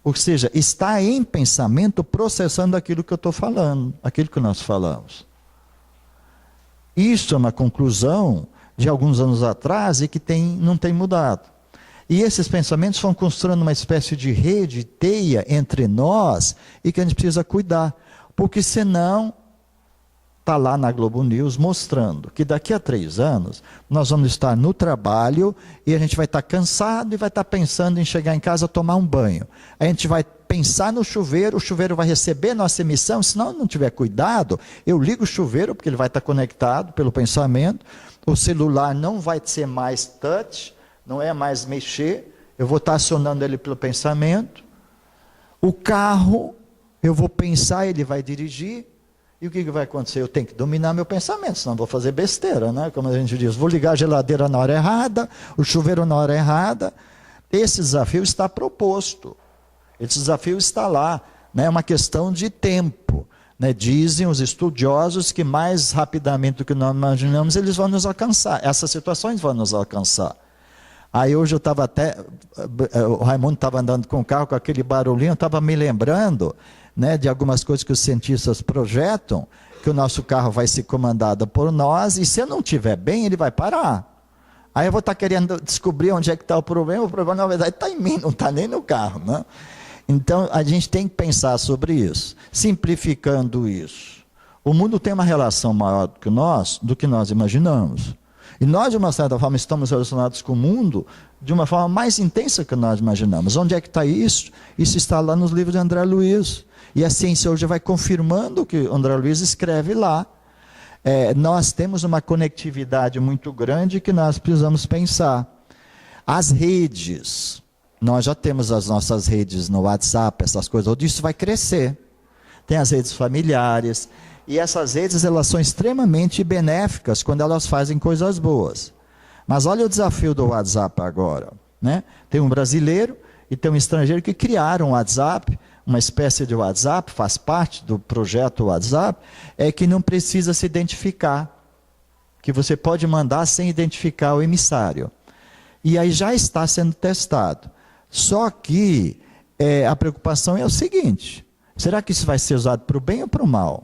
ou seja, está em pensamento processando aquilo que eu estou falando, aquilo que nós falamos. Isso é uma conclusão de alguns anos atrás e que não tem mudado. E esses pensamentos vão construindo uma espécie de rede, teia entre nós, e que a gente precisa cuidar. Porque senão, está lá na Globo News mostrando que daqui a 3 anos, nós vamos estar no trabalho e a gente vai estar cansado e vai estar pensando em chegar em casa, tomar um banho. A gente vai pensar no chuveiro, o chuveiro vai receber nossa emissão, se não tiver cuidado, eu ligo o chuveiro, porque ele vai estar conectado pelo pensamento, o celular não vai ser mais touch, não é mais mexer, eu vou estar acionando ele pelo pensamento, o carro, eu vou pensar, ele vai dirigir, e o que vai acontecer? Eu tenho que dominar meu pensamento, senão vou fazer besteira, né? Como a gente diz, vou ligar a geladeira na hora errada, o chuveiro na hora errada. Esse desafio está proposto, esse desafio está lá, né? É uma questão de tempo, né? Dizem os estudiosos que mais rapidamente do que nós imaginamos, eles vão nos alcançar, essas situações vão nos alcançar. Aí hoje eu estava o Raimundo estava andando com o carro, com aquele barulhinho, eu estava me lembrando, né, de algumas coisas que os cientistas projetam, que o nosso carro vai ser comandado por nós, e se eu não estiver bem, ele vai parar. Aí eu vou estar querendo descobrir onde é que está o problema na verdade está em mim, não está nem no carro, né? Então a gente tem que pensar sobre isso, simplificando isso. O mundo tem uma relação maior do que nós imaginamos. E nós, de uma certa forma, estamos relacionados com o mundo de uma forma mais intensa que nós imaginamos. Onde é que está isso? Isso está lá nos livros de André Luiz. E a ciência hoje vai confirmando o que André Luiz escreve lá. Nós temos uma conectividade muito grande que nós precisamos pensar. As redes, nós já temos as nossas redes no WhatsApp, essas coisas, onde isso vai crescer. Tem as redes familiares, e essas redes elas são extremamente benéficas quando elas fazem coisas boas. Mas olha o desafio do WhatsApp agora, né? Tem um brasileiro e tem um estrangeiro que criaram o WhatsApp, uma espécie de WhatsApp, faz parte do projeto WhatsApp, que não precisa se identificar, que você pode mandar sem identificar o emissário. E aí já está sendo testado. Só que a preocupação é o seguinte: será que isso vai ser usado para o bem ou para o mal?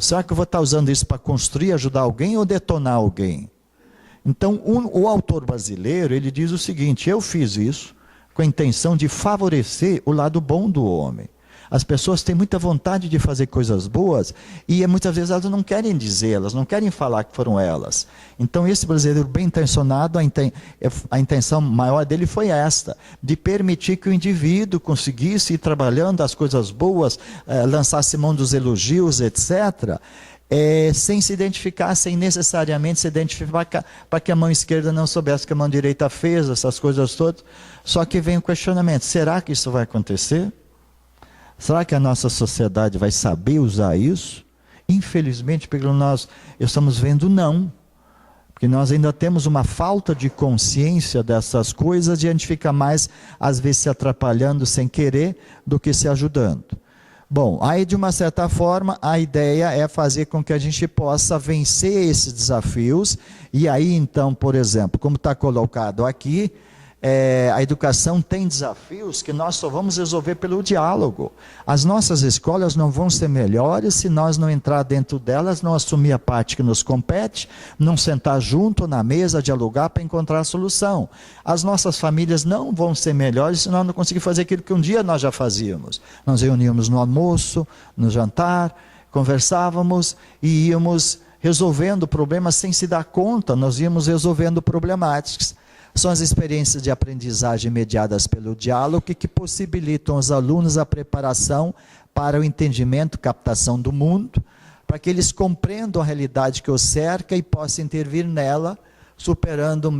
Será que eu vou estar usando isso para construir, ajudar alguém ou detonar alguém? Então, o autor brasileiro, ele diz o seguinte: eu fiz isso com a intenção de favorecer o lado bom do homem. As pessoas têm muita vontade de fazer coisas boas e muitas vezes elas não querem dizer, elas não querem falar que foram elas. Então esse brasileiro bem intencionado, a intenção maior dele foi esta, de permitir que o indivíduo conseguisse ir trabalhando as coisas boas, lançasse mão dos elogios, etc., sem se identificar, sem necessariamente se identificar para que a mão esquerda não soubesse que a mão direita fez, essas coisas todas. Só que vem o questionamento: será que isso vai acontecer? Será que a nossa sociedade vai saber usar isso? Infelizmente, pelo nós estamos vendo não. Porque nós ainda temos uma falta de consciência dessas coisas e a gente fica mais, às vezes, se atrapalhando sem querer do que se ajudando. Bom, aí de uma certa forma, a ideia é fazer com que a gente possa vencer esses desafios. E aí então, por exemplo, como está colocado aqui, a educação tem desafios que nós só vamos resolver pelo diálogo. As nossas escolas não vão ser melhores se nós não entrar dentro delas, não assumir a parte que nos compete, não sentar junto na mesa, dialogar para encontrar a solução. As nossas famílias não vão ser melhores se nós não conseguirmos fazer aquilo que um dia nós já fazíamos. Nós reuníamos no almoço, no jantar, conversávamos e íamos resolvendo problemas sem se dar conta, nós íamos resolvendo problemáticas. São as experiências de aprendizagem mediadas pelo diálogo que possibilitam aos alunos a preparação para o entendimento, captação do mundo, para que eles compreendam a realidade que os cerca e possam intervir nela, superando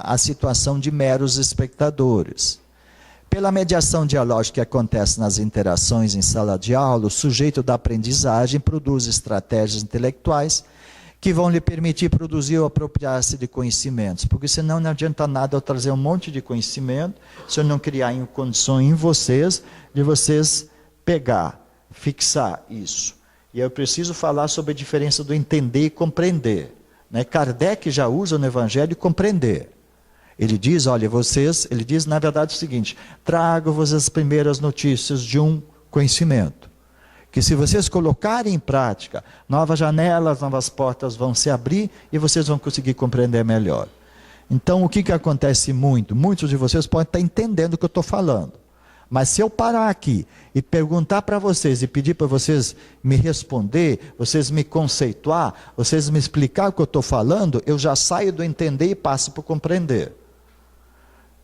a situação de meros espectadores. Pela mediação dialógica que acontece nas interações em sala de aula, o sujeito da aprendizagem produz estratégias intelectuais que vão lhe permitir produzir ou apropriar-se de conhecimentos, porque senão não adianta nada eu trazer um monte de conhecimento, se eu não criar condições em vocês, de vocês pegar, fixar isso. E eu preciso falar sobre a diferença do entender e compreender. Kardec já usa no Evangelho compreender. Ele diz, olha, ele diz na verdade o seguinte: trago-vos as primeiras notícias de um conhecimento, que se vocês colocarem em prática, novas janelas, novas portas vão se abrir e vocês vão conseguir compreender melhor. Então, o que acontece muito? Muitos de vocês podem estar entendendo o que eu estou falando. Mas se eu parar aqui e perguntar para vocês e pedir para vocês me responder, vocês me conceituar, vocês me explicar o que eu estou falando, eu já saio do entender e passo para o compreender.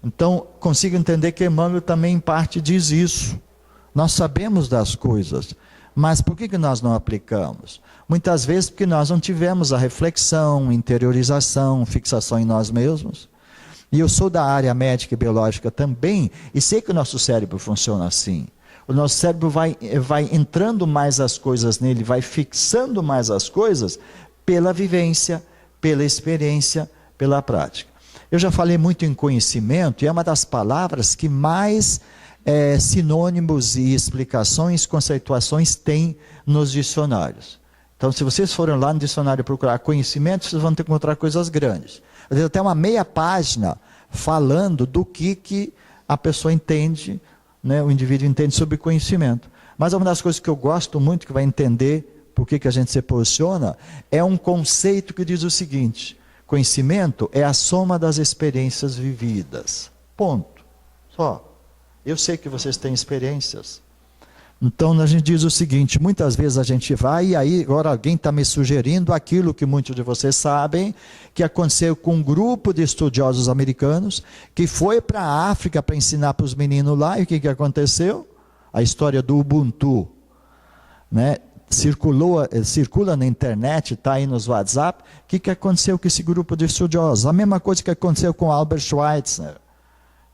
Então, consigo entender que Emmanuel também em parte diz isso. Nós sabemos das coisas, mas por que nós não aplicamos? Muitas vezes porque nós não tivemos a reflexão, interiorização, fixação em nós mesmos. E eu sou da área médica e biológica também, e sei que o nosso cérebro funciona assim. O nosso cérebro vai entrando mais as coisas nele, vai fixando mais as coisas pela vivência, pela experiência, pela prática. Eu já falei muito em conhecimento, e é uma das palavras que mais sinônimos e explicações, conceituações tem nos dicionários. Então, se vocês forem lá no dicionário procurar conhecimento, vocês vão encontrar coisas grandes. Às vezes até uma meia página falando do que a pessoa entende, o indivíduo entende sobre conhecimento. Mas uma das coisas que eu gosto muito, que vai entender por que a gente se posiciona, é um conceito que diz o seguinte: conhecimento é a soma das experiências vividas. Ponto. Só. Eu sei que vocês têm experiências. Então a gente diz o seguinte, muitas vezes a gente vai e aí agora alguém está me sugerindo aquilo que muitos de vocês sabem, que aconteceu com um grupo de estudiosos americanos, que foi para a África para ensinar para os meninos lá, e o que aconteceu? A história do Ubuntu, né? Circula na internet, está aí nos WhatsApp, o que aconteceu com esse grupo de estudiosos? A mesma coisa que aconteceu com Albert Schweitzer,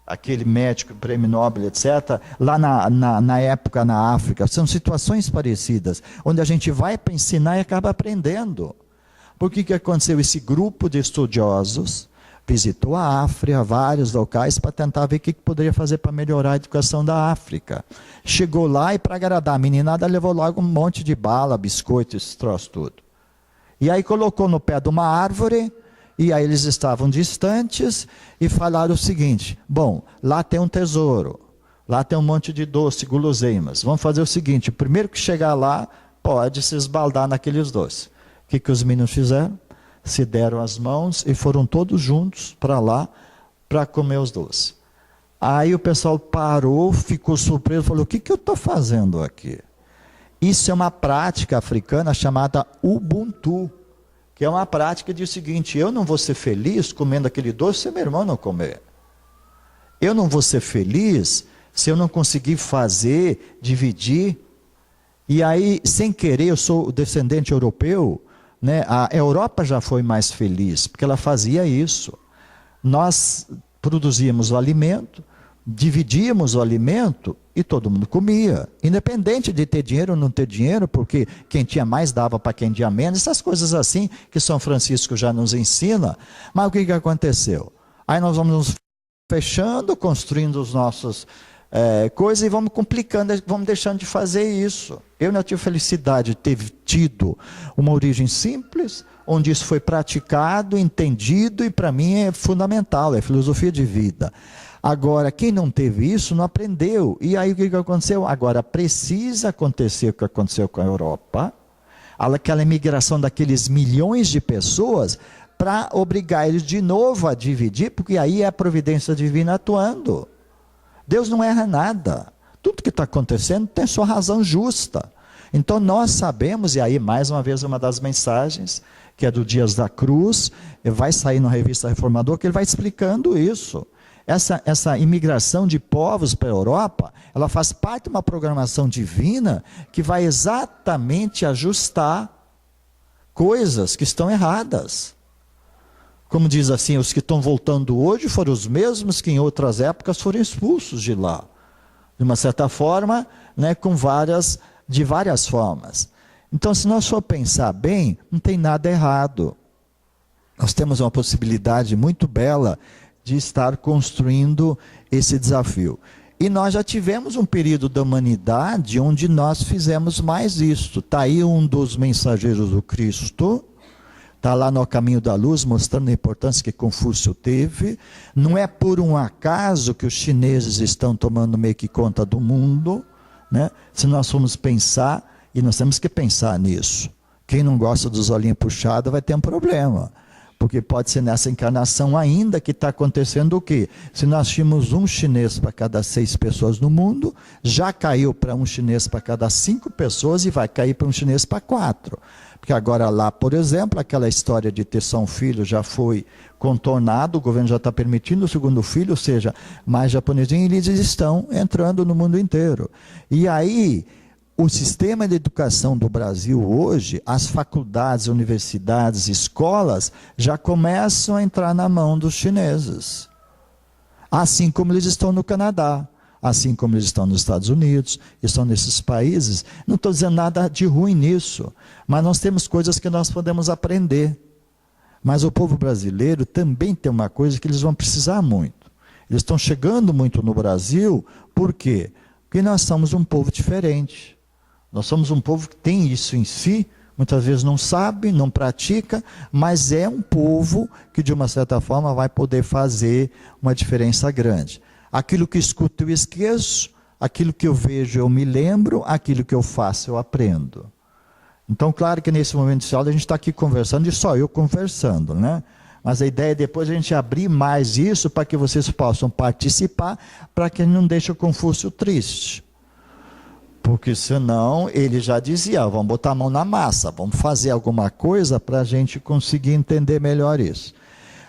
aquele médico, prêmio Nobel, etc., lá na época na África. São situações parecidas, onde a gente vai para ensinar e acaba aprendendo. Por que aconteceu? Esse grupo de estudiosos visitou a África, vários locais, para tentar ver o que poderia fazer para melhorar a educação da África. Chegou lá e, para agradar a meninada, levou logo um monte de bala, biscoito, esse troço tudo. E aí colocou no pé de uma árvore, e aí eles estavam distantes, e falaram o seguinte, bom, lá tem um tesouro, lá tem um monte de doce, guloseimas. Vamos fazer o seguinte, o primeiro que chegar lá, pode se esbaldar naqueles doces. O que os meninos fizeram? Se deram as mãos e foram todos juntos para lá, para comer os doces. Aí o pessoal parou, ficou surpreso, falou, o que eu estou fazendo aqui? Isso é uma prática africana chamada Ubuntu, que é uma prática de o seguinte, eu não vou ser feliz comendo aquele doce se meu irmão não comer. Eu não vou ser feliz se eu não conseguir fazer, dividir. E aí, sem querer, eu sou descendente europeu, né? A Europa já foi mais feliz, porque ela fazia isso. Nós produzíamos o alimento, dividíamos o alimento e todo mundo comia. Independente de ter dinheiro ou não ter dinheiro, porque quem tinha mais dava para quem tinha menos, essas coisas assim que São Francisco já nos ensina. Mas o que aconteceu? Aí nós vamos nos fechando, construindo os nossos coisas e vamos complicando, vamos deixando de fazer isso. Eu não tive felicidade de ter tido uma origem simples, onde isso foi praticado, entendido, e para mim é fundamental, é filosofia de vida. Agora, quem não teve isso, não aprendeu. E aí o que aconteceu? Agora, precisa acontecer o que aconteceu com a Europa, aquela imigração daqueles milhões de pessoas, para obrigar eles de novo a dividir, porque aí é a providência divina atuando. Deus não erra nada. Tudo que está acontecendo tem sua razão justa. Então nós sabemos, e aí mais uma vez uma das mensagens, que é do Dias da Cruz, vai sair na Revista Reformador, que ele vai explicando isso. Essa imigração de povos para a Europa, ela faz parte de uma programação divina, que vai exatamente ajustar coisas que estão erradas. Como diz assim, os que estão voltando hoje foram os mesmos que em outras épocas foram expulsos de lá. De uma certa forma, né, de várias formas. Então, se nós for pensar bem, não tem nada errado. Nós temos uma possibilidade muito bela de estar construindo esse desafio. E nós já tivemos um período da humanidade onde nós fizemos mais isso. Está aí um dos mensageiros do Cristo, está lá no Caminho da Luz, mostrando a importância que Confúcio teve. Não é por um acaso que os chineses estão tomando meio que conta do mundo, né? Se nós formos pensar, e nós temos que pensar nisso. Quem não gosta dos olhinhos puxados vai ter um problema. Porque pode ser nessa encarnação ainda que está acontecendo o quê? Se nós tínhamos um chinês para cada 6 pessoas no mundo, já caiu para um chinês para cada 5 pessoas e vai cair para um chinês para 4. Porque agora lá, por exemplo, aquela história de ter só um filho já foi contornado, o governo já está permitindo o segundo filho, ou seja, mais japonesinhos, e eles estão entrando no mundo inteiro. E aí, o sistema de educação do Brasil hoje, as faculdades, universidades, escolas, já começam a entrar na mão dos chineses. Assim como eles estão no Canadá, assim como eles estão nos Estados Unidos, estão nesses países. Não estou dizendo nada de ruim nisso, mas nós temos coisas que nós podemos aprender. Mas o povo brasileiro também tem uma coisa que eles vão precisar muito. Eles estão chegando muito no Brasil, por quê? Porque nós somos um povo diferente. Nós somos um povo que tem isso em si, muitas vezes não sabe, não pratica, mas é um povo que de uma certa forma vai poder fazer uma diferença grande. Aquilo que escuto eu esqueço, aquilo que eu vejo eu me lembro, aquilo que eu faço eu aprendo. Então, claro que nesse momento inicial a gente está aqui conversando, e só eu conversando, né? Mas a ideia é depois a gente abrir mais isso para que vocês possam participar, para que não deixe o Confúcio triste. Porque senão ele já dizia, vamos botar a mão na massa, vamos fazer alguma coisa para a gente conseguir entender melhor isso.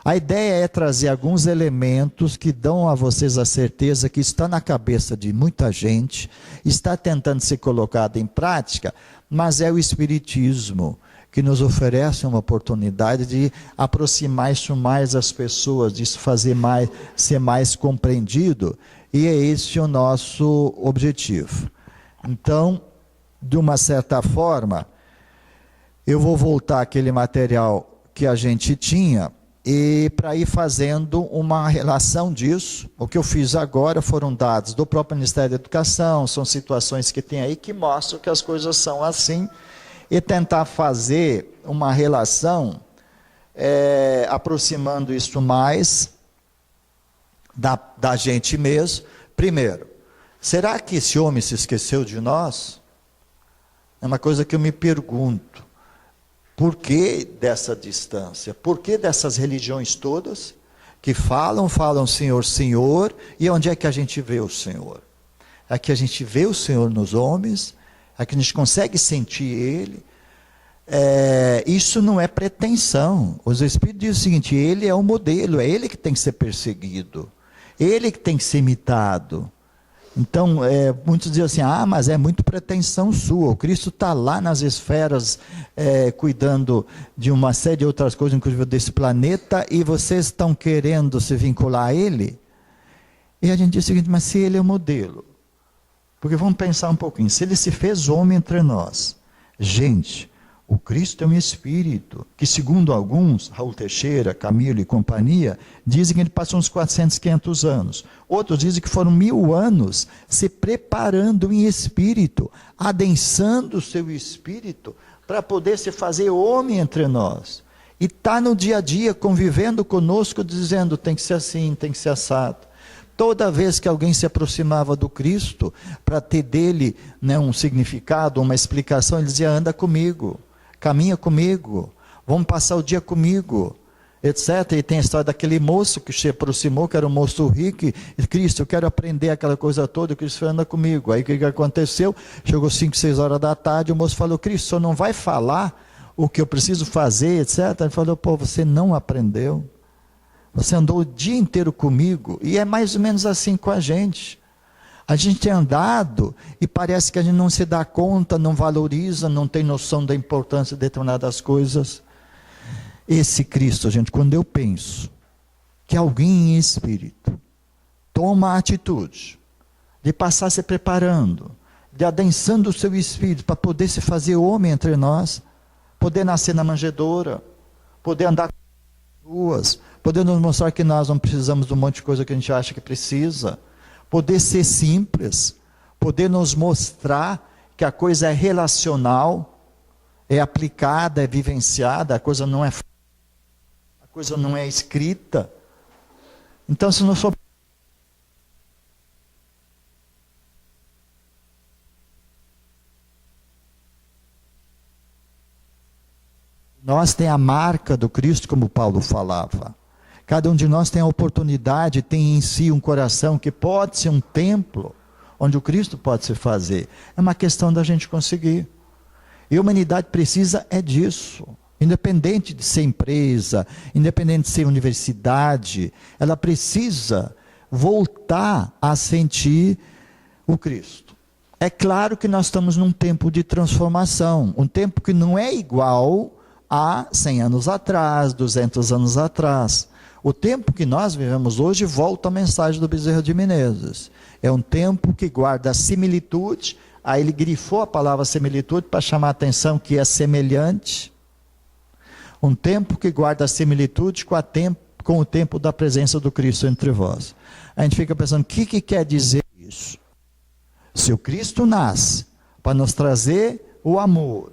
A ideia é trazer alguns elementos que dão a vocês a certeza que está na cabeça de muita gente, está tentando ser colocado em prática, mas é o Espiritismo que nos oferece uma oportunidade de aproximar isso mais às pessoas, de fazer mais, ser mais compreendido, e é esse o nosso objetivo. Então, de uma certa forma, eu vou voltar àquele material que a gente tinha, e para ir fazendo uma relação disso. O que eu fiz agora foram dados do próprio Ministério da Educação, são situações que tem aí que mostram que as coisas são assim, e tentar fazer uma relação, aproximando isso mais da gente mesmo. Primeiro, será que esse homem se esqueceu de nós? É uma coisa que eu me pergunto. Por que dessa distância? Por que dessas religiões todas que falam Senhor, Senhor, e onde é que a gente vê o Senhor? É que a gente vê o Senhor nos homens, é que a gente consegue sentir Ele. Isso não é pretensão. Os Espíritos dizem o seguinte, Ele é o modelo, é Ele que tem que ser perseguido, Ele que tem que ser imitado. Então, muitos dizem assim, mas é muito pretensão sua, o Cristo está lá nas esferas, cuidando de uma série de outras coisas, inclusive desse planeta, e vocês estão querendo se vincular a Ele? E a gente diz o seguinte, mas se Ele é o modelo, porque vamos pensar um pouquinho, se Ele se fez homem entre nós, gente, o Cristo é um Espírito, que segundo alguns, Raul Teixeira, Camilo e companhia, dizem que ele passou uns 400, 500 anos. Outros dizem que foram 1000 anos se preparando em Espírito, adensando o seu Espírito, para poder se fazer homem entre nós. E está no dia a dia, convivendo conosco, dizendo, tem que ser assim, tem que ser assado. Toda vez que alguém se aproximava do Cristo, para ter dele, né, um significado, uma explicação, ele dizia, anda comigo. Caminha comigo, vamos passar o dia comigo, etc. E tem a história daquele moço que se aproximou, que era um moço rico, e Cristo, eu quero aprender aquela coisa toda, Cristo falou, anda comigo. Aí o que aconteceu? Chegou 5, 6 horas da tarde, o moço falou, Cristo, o senhor não vai falar o que eu preciso fazer, etc. Ele falou, você não aprendeu, você andou o dia inteiro comigo, e é mais ou menos assim com a gente. A gente tem andado e parece que a gente não se dá conta, não valoriza, não tem noção da importância de determinadas coisas. Esse Cristo, gente, quando eu penso que alguém em espírito toma a atitude de passar se preparando, de adensando o seu espírito para poder se fazer homem entre nós, poder nascer na manjedoura, poder andar com ruas, poder nos mostrar que nós não precisamos de um monte de coisa que a gente acha que precisa, poder ser simples, poder nos mostrar que a coisa é relacional, é aplicada, é vivenciada, a coisa não é escrita. Então, se não for nós tem a marca do Cristo, como Paulo falava. Cada um de nós tem a oportunidade, tem em si um coração que pode ser um templo, onde o Cristo pode se fazer. É uma questão da gente conseguir. E a humanidade precisa disso. Independente de ser empresa, independente de ser universidade, ela precisa voltar a sentir o Cristo. É claro que nós estamos num tempo de transformação, um tempo que não é igual a 100 anos atrás, 200 anos atrás. O tempo que nós vivemos hoje volta a mensagem do Bezerra de Menezes. É um tempo que guarda similitude. Aí ele grifou a palavra similitude para chamar a atenção que é semelhante. Um tempo que guarda similitude com o tempo da presença do Cristo entre vós. A gente fica pensando, o que quer dizer isso? Se o Cristo nasce para nos trazer o amor,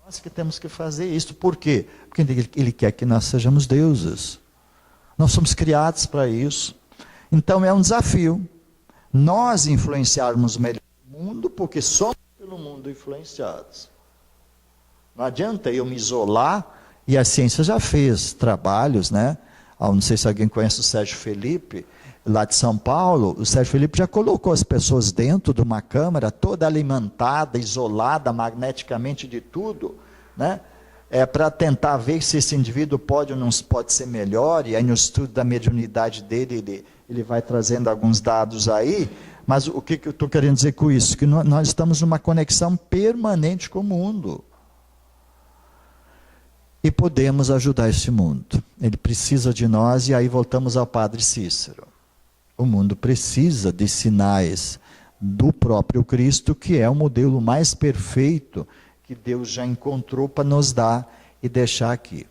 Nós que temos que fazer isso. Por quê? Porque Ele quer que nós sejamos deuses. Nós somos criados para isso. Então é um desafio. Nós influenciarmos melhor o mundo, porque somos pelo mundo influenciados. Não adianta eu me isolar, e a ciência já fez trabalhos, né? Não sei se alguém conhece o Sérgio Felipe, lá de São Paulo. O Sérgio Felipe já colocou as pessoas dentro de uma câmara, toda alimentada, isolada magneticamente de tudo, né? Para tentar ver se esse indivíduo pode ou não pode ser melhor, e aí no estudo da mediunidade dele, ele vai trazendo alguns dados aí, mas o que eu estou querendo dizer com isso? Que nós estamos numa conexão permanente com o mundo. E podemos ajudar esse mundo. Ele precisa de nós, e aí voltamos ao Padre Cícero. O mundo precisa de sinais do próprio Cristo, que é o modelo mais perfeito que Deus já encontrou para nos dar e deixar aqui.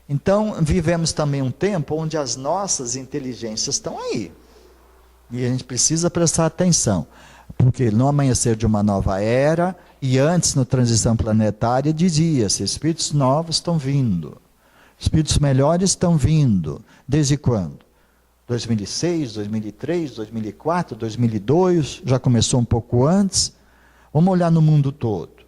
Então, vivemos também um tempo onde as nossas inteligências estão aí. E a gente precisa prestar atenção. Porque no amanhecer de uma nova era, e antes na transição planetária, dizia-se, espíritos novos estão vindo. Espíritos melhores estão vindo. Desde quando? 2006, 2003, 2004, 2002, já começou um pouco antes. Vamos olhar no mundo todo.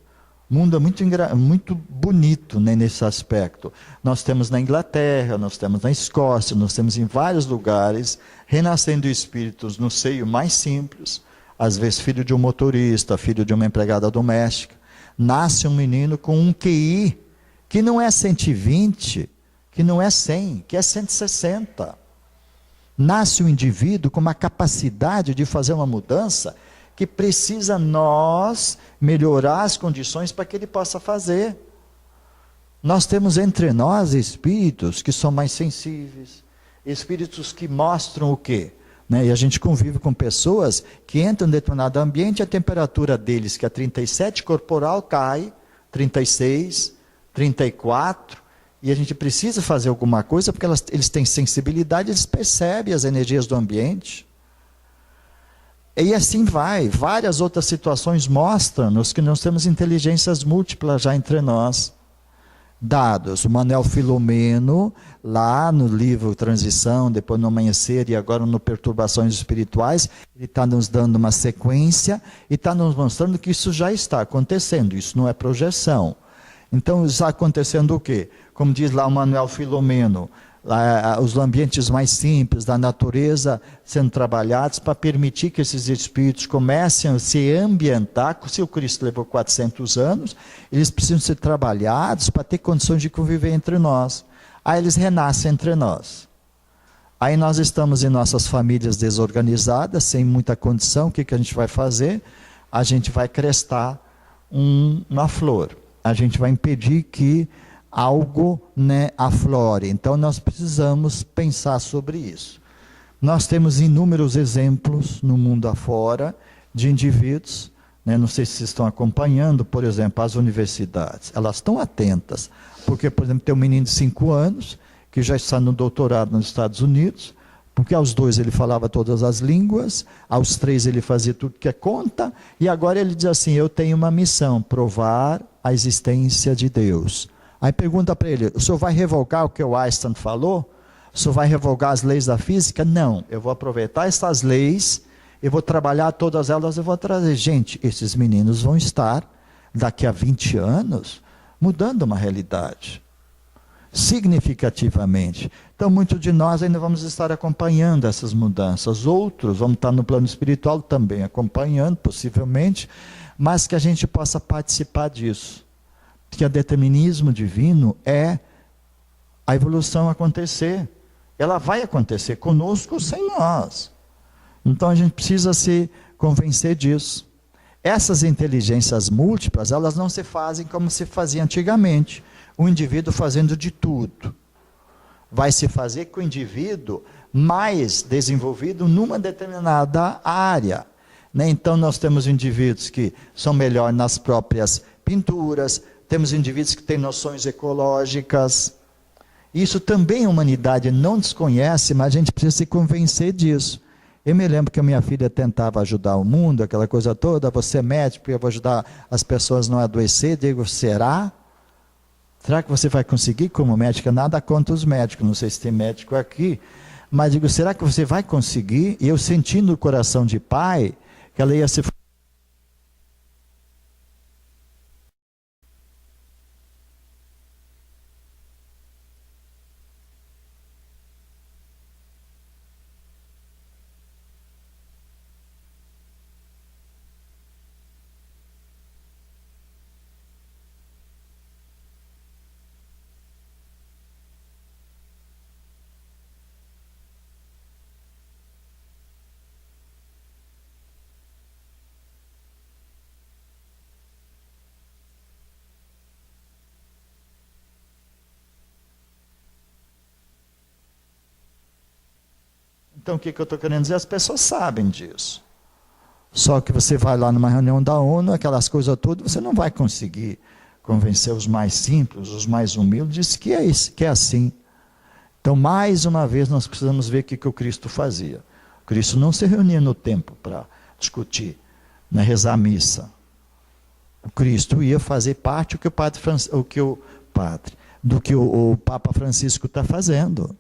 O mundo é muito bonito, né, nesse aspecto. Nós temos na Inglaterra, nós temos na Escócia, nós temos em vários lugares, renascendo espíritos no seio mais simples, às vezes filho de um motorista, filho de uma empregada doméstica. Nasce um menino com um QI, que não é 120, que não é 100, que é 160. Nasce um indivíduo com uma capacidade de fazer uma mudança que precisa nós melhorar as condições para que ele possa fazer. Nós temos entre nós espíritos que são mais sensíveis, espíritos que mostram o quê? Né? E a gente convive com pessoas que entram em determinado ambiente, a temperatura deles, que é 37, corporal cai, 36, 34, e a gente precisa fazer alguma coisa, porque eles têm sensibilidade, eles percebem as energias do ambiente. E assim vai, várias outras situações mostram-nos que nós temos inteligências múltiplas já entre nós. Dados, o Manuel Filomeno, lá no livro Transição, depois no Amanhecer e agora no Perturbações Espirituais, ele está nos dando uma sequência e está nos mostrando que isso já está acontecendo, isso não é projeção. Então está acontecendo o quê? Como diz lá o Manuel Filomeno, os ambientes mais simples da natureza sendo trabalhados para permitir que esses espíritos comecem a se ambientar. Se o Cristo levou 400 anos, eles precisam ser trabalhados para ter condições de conviver entre nós. Aí eles renascem entre nós. Aí nós estamos em nossas famílias desorganizadas, sem muita condição. O que a gente vai fazer? A gente vai crestar uma flor. A gente vai impedir que algo, né, aflore. Então nós precisamos pensar sobre isso. Nós temos inúmeros exemplos no mundo afora de indivíduos, né, não sei se vocês estão acompanhando, por exemplo, as universidades, elas estão atentas, porque, por exemplo, tem um menino de 5 anos, que já está no doutorado nos Estados Unidos, porque aos 2 ele falava todas as línguas, aos 3 ele fazia tudo que é conta, e agora ele diz assim, eu tenho uma missão, provar a existência de Deus. Aí pergunta para ele, o senhor vai revogar o que o Einstein falou? O senhor vai revogar as leis da física? Não, eu vou aproveitar essas leis, eu vou trabalhar todas elas, eu vou trazer. Gente, esses meninos vão estar, daqui a 20 anos, mudando uma realidade, significativamente. Então, muitos de nós ainda vamos estar acompanhando essas mudanças. Outros vão estar no plano espiritual também acompanhando, possivelmente, mas que a gente possa participar disso. Que o determinismo divino é a evolução acontecer. Ela vai acontecer conosco ou sem nós. Então a gente precisa se convencer disso. Essas inteligências múltiplas, elas não se fazem como se fazia antigamente. O indivíduo fazendo de tudo. Vai se fazer com o indivíduo mais desenvolvido numa determinada área. Né? Então nós temos indivíduos que são melhores nas próprias pinturas, temos indivíduos que têm noções ecológicas. Isso também a humanidade não desconhece, mas a gente precisa se convencer disso. Eu me lembro que a minha filha tentava ajudar o mundo, aquela coisa toda, você é médico, eu vou ajudar as pessoas a não adoecer. Digo, será? Será que você vai conseguir como médica? Nada contra os médicos, não sei se tem médico aqui, mas digo, será que você vai conseguir? E eu senti no coração de pai que ela ia se... Então o que eu estou querendo dizer? As pessoas sabem disso. Só que você vai lá numa reunião da ONU, aquelas coisas todas, você não vai conseguir convencer os mais simples, os mais humildes, que é isso, que é assim. Então, mais uma vez, nós precisamos ver o que o Cristo fazia. O Cristo não se reunia no templo para discutir, né, rezar a missa. O Cristo ia fazer parte do que o Papa Francisco está fazendo.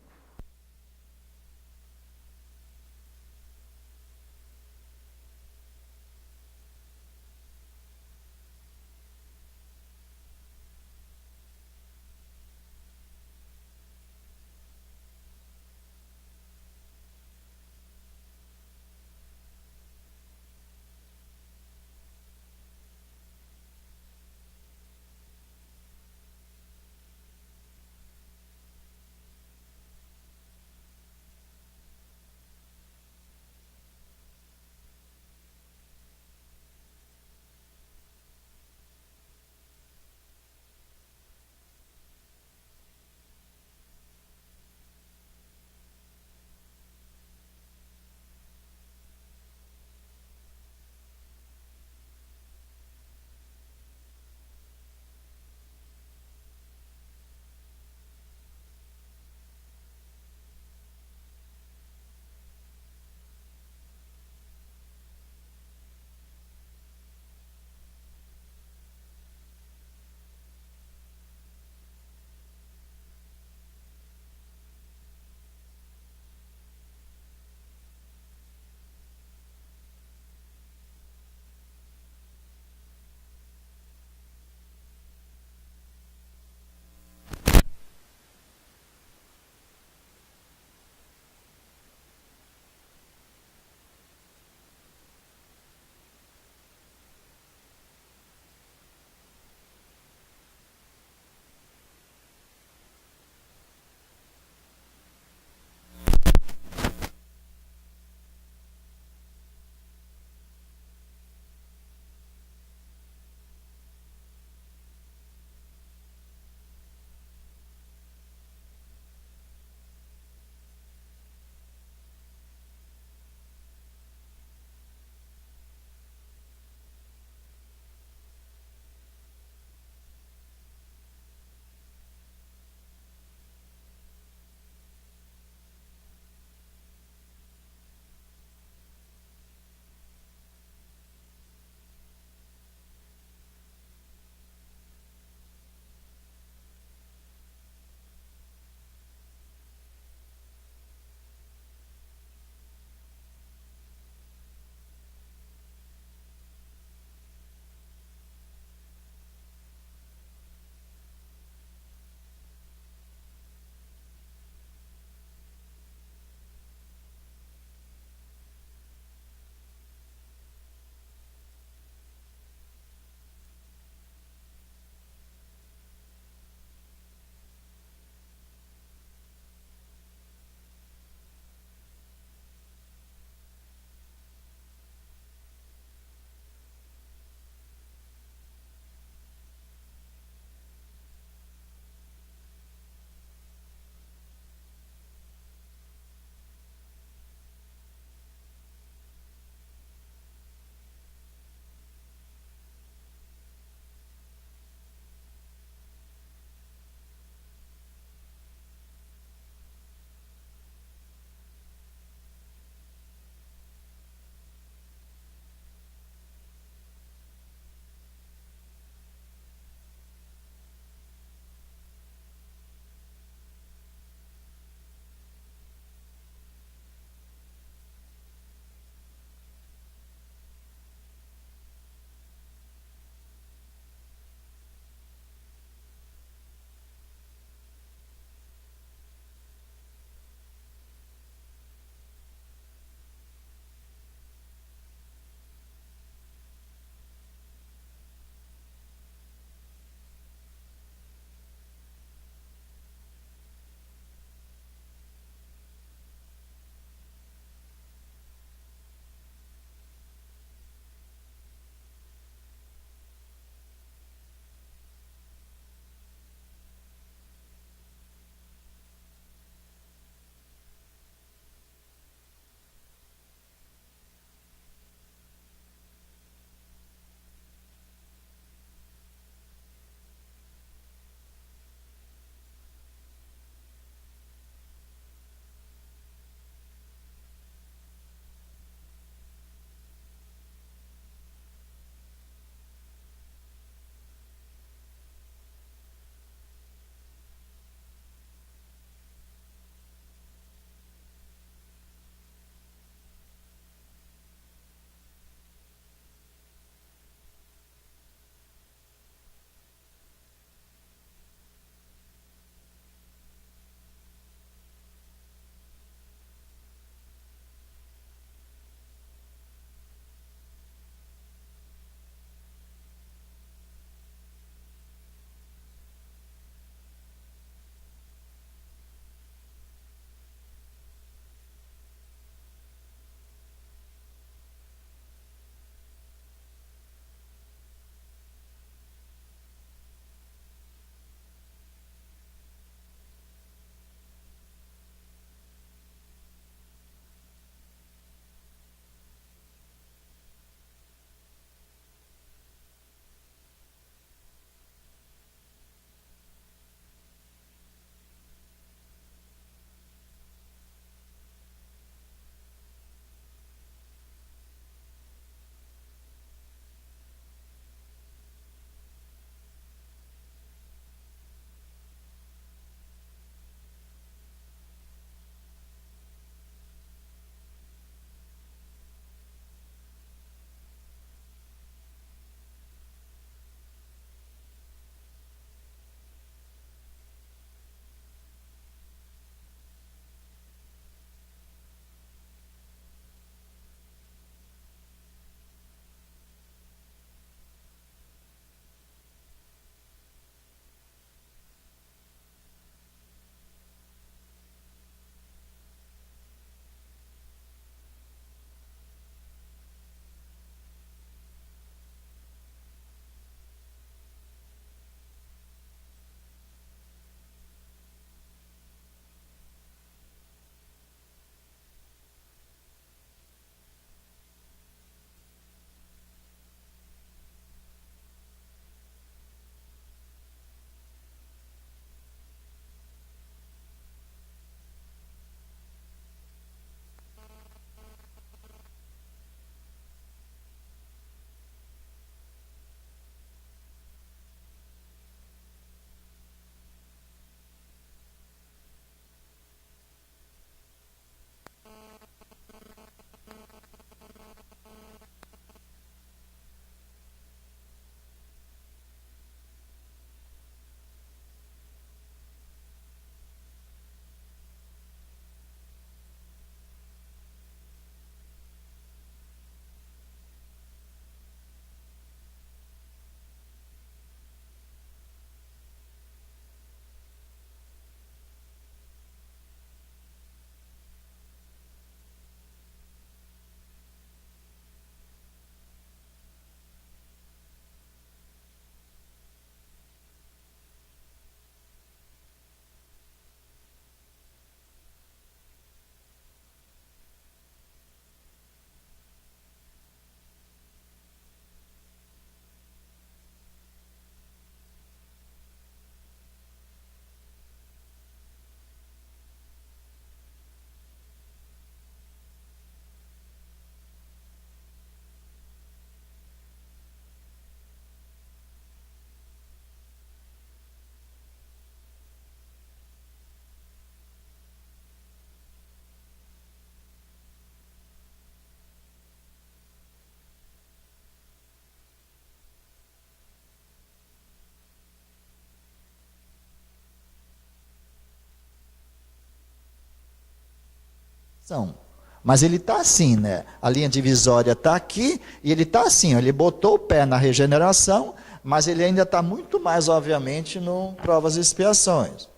São. Mas ele está assim, né? A linha divisória está aqui e ele está assim, ó, ele botou o pé na regeneração, mas ele ainda está muito mais, obviamente, no provas e expiações.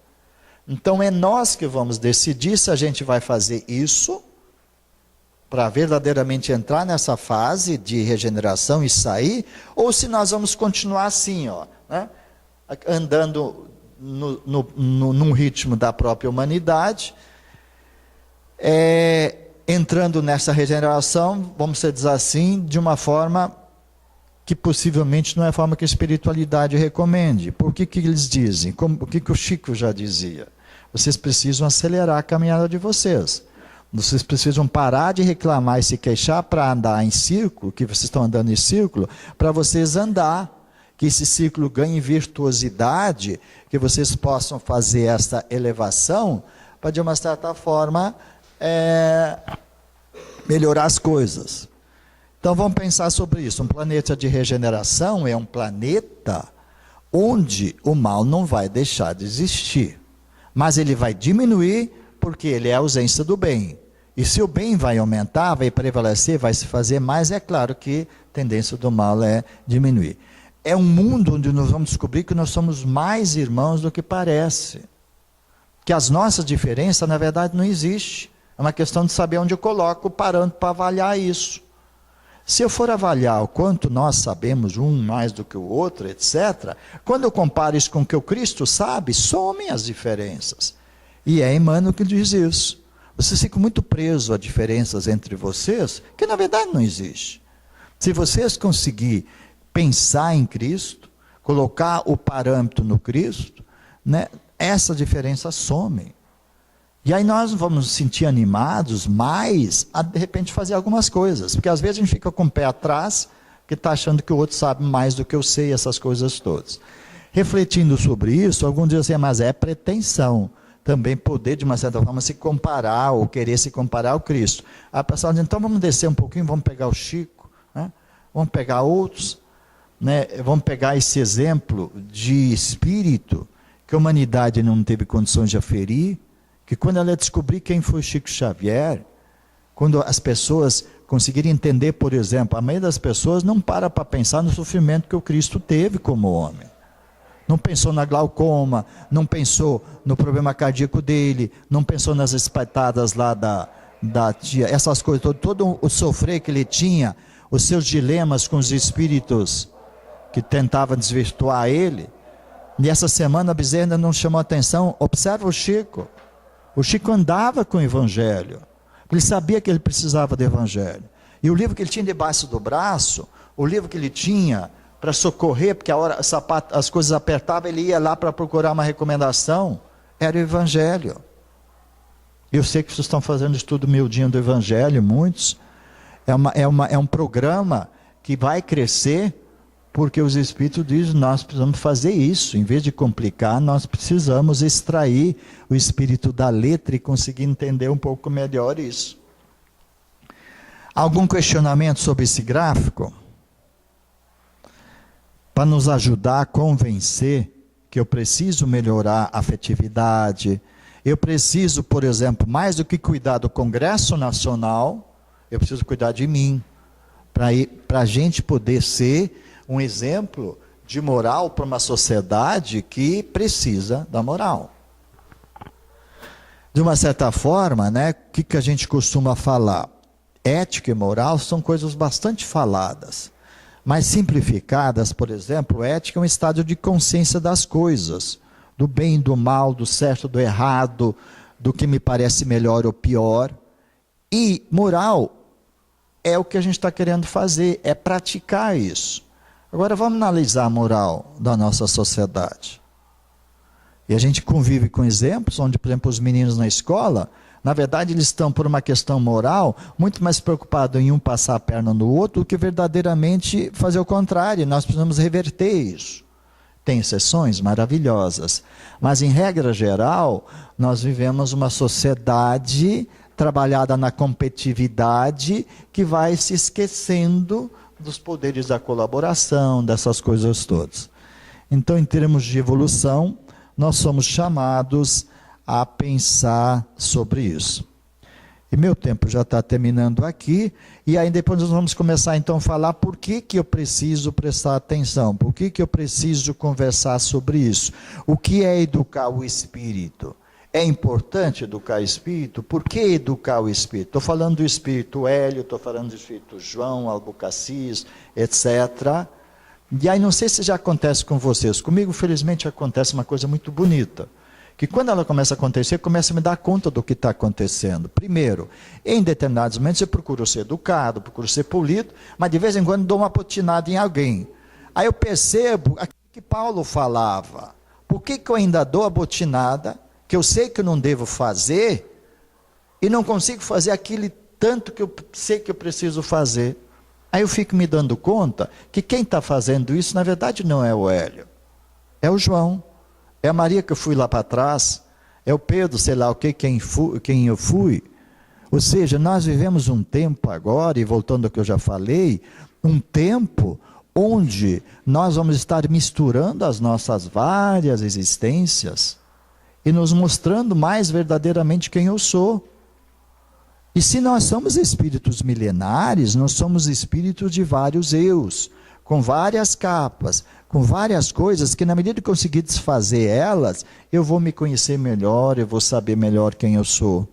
Então é nós que vamos decidir se a gente vai fazer isso para verdadeiramente entrar nessa fase de regeneração e sair, ou se nós vamos continuar assim, ó, né? Andando num ritmo da própria humanidade, entrando nessa regeneração, vamos dizer assim, de uma forma que possivelmente não é a forma que a espiritualidade recomende. Por que eles dizem? O que o Chico já dizia? Vocês precisam acelerar a caminhada de vocês. Vocês precisam parar de reclamar e se queixar para andar em círculo, que vocês estão andando em círculo, para vocês andar, que esse círculo ganhe virtuosidade, que vocês possam fazer essa elevação, para de uma certa forma melhorar as coisas. Então vamos pensar sobre isso. Um planeta de regeneração é um planeta onde o mal não vai deixar de existir, mas ele vai diminuir porque ele é a ausência do bem. E se o bem vai aumentar, vai prevalecer, vai se fazer mais, é claro que a tendência do mal é diminuir. É um mundo onde nós vamos descobrir que nós somos mais irmãos do que parece. Que as nossas diferenças, na verdade, não existem. É uma questão de saber onde eu coloco o parâmetro para avaliar isso. Se eu for avaliar o quanto nós sabemos um mais do que o outro, etc., quando eu comparo isso com o que o Cristo sabe, somem as diferenças. E é Emmanuel que diz isso. Vocês ficam muito presos a diferenças entre vocês, que na verdade não existe. Se vocês conseguirem pensar em Cristo, colocar o parâmetro no Cristo, né, essa diferença some. E aí nós vamos nos sentir animados mais a de repente fazer algumas coisas. Porque às vezes a gente fica com o pé atrás, que está achando que o outro sabe mais do que eu sei, essas coisas todas. Refletindo sobre isso, alguns dizem assim, mas é pretensão. Também poder, de uma certa forma, se comparar, ou querer se comparar ao Cristo. A pessoa diz, então vamos descer um pouquinho, vamos pegar o Chico, né? Vamos pegar outros, né? Vamos pegar esse exemplo de espírito, que a humanidade não teve condições de aferir, que quando ela descobrir quem foi Chico Xavier, quando as pessoas conseguirem entender, por exemplo, a maioria das pessoas não para pensar no sofrimento que o Cristo teve como homem. Não pensou na glaucoma, não pensou no problema cardíaco dele, não pensou nas espetadas lá da tia, essas coisas, todo o sofrer que ele tinha, os seus dilemas com os espíritos que tentavam desvirtuar ele. E essa semana a Bezerra não chamou atenção, observa o Chico. O Chico andava com o Evangelho, ele sabia que ele precisava do Evangelho. E o livro que ele tinha debaixo do braço, o livro que ele tinha para socorrer, porque a hora as coisas apertavam, ele ia lá para procurar uma recomendação, era o Evangelho. Eu sei que vocês estão fazendo estudo miudinho do Evangelho, muitos. É um programa que vai crescer, porque os Espíritos dizem, nós precisamos fazer isso, em vez de complicar, nós precisamos extrair o espírito da letra e conseguir entender um pouco melhor isso. Algum questionamento sobre esse gráfico? Para nos ajudar a convencer que eu preciso melhorar a afetividade, eu preciso, por exemplo, mais do que cuidar do Congresso Nacional, eu preciso cuidar de mim, para a gente poder ser um exemplo de moral para uma sociedade que precisa da moral. De uma certa forma, né, o que a gente costuma falar? Ética e moral são coisas bastante faladas, mas simplificadas, por exemplo, ética é um estado de consciência das coisas, do bem e do mal, do certo, do errado, do que me parece melhor ou pior. E moral é o que a gente está querendo fazer, é praticar isso. Agora vamos analisar a moral da nossa sociedade. E a gente convive com exemplos onde, por exemplo, os meninos na escola, na verdade eles estão por uma questão moral, muito mais preocupados em um passar a perna no outro, do que verdadeiramente fazer o contrário. Nós precisamos reverter isso. Tem exceções maravilhosas, mas em regra geral, nós vivemos uma sociedade trabalhada na competitividade, que vai se esquecendo dos poderes da colaboração, dessas coisas todas. Então, em termos de evolução, nós somos chamados a pensar sobre isso. E meu tempo já está terminando aqui, e aí depois nós vamos começar então a falar por que eu preciso prestar atenção, por que eu preciso conversar sobre isso. O que é educar o espírito? É importante educar o espírito? Por que educar o espírito? Estou falando do espírito Hélio, estou falando do espírito João, Albucacis, etc. E aí não sei se já acontece com vocês, comigo felizmente acontece uma coisa muito bonita, que quando ela começa a acontecer, começa a me dar conta do que está acontecendo. Primeiro, em determinados momentos eu procuro ser educado, procuro ser polido, mas de vez em quando dou uma potinada em alguém. Aí eu percebo aquilo que Paulo falava. Por que eu ainda dou a botinada, que eu sei que eu não devo fazer, e não consigo fazer aquilo tanto que eu sei que eu preciso fazer? Aí eu fico me dando conta que quem está fazendo isso, na verdade, não é o Hélio, é o João. É a Maria que eu fui lá para trás, é o Pedro, sei lá o que, quem eu fui. Ou seja, nós vivemos um tempo agora, e voltando ao que eu já falei, um tempo onde nós vamos estar misturando as nossas várias existências e nos mostrando mais verdadeiramente quem eu sou. E se nós somos espíritos milenares, nós somos espíritos de vários eus, com várias capas, com várias coisas que na medida que eu conseguir desfazer elas, eu vou me conhecer melhor, eu vou saber melhor quem eu sou.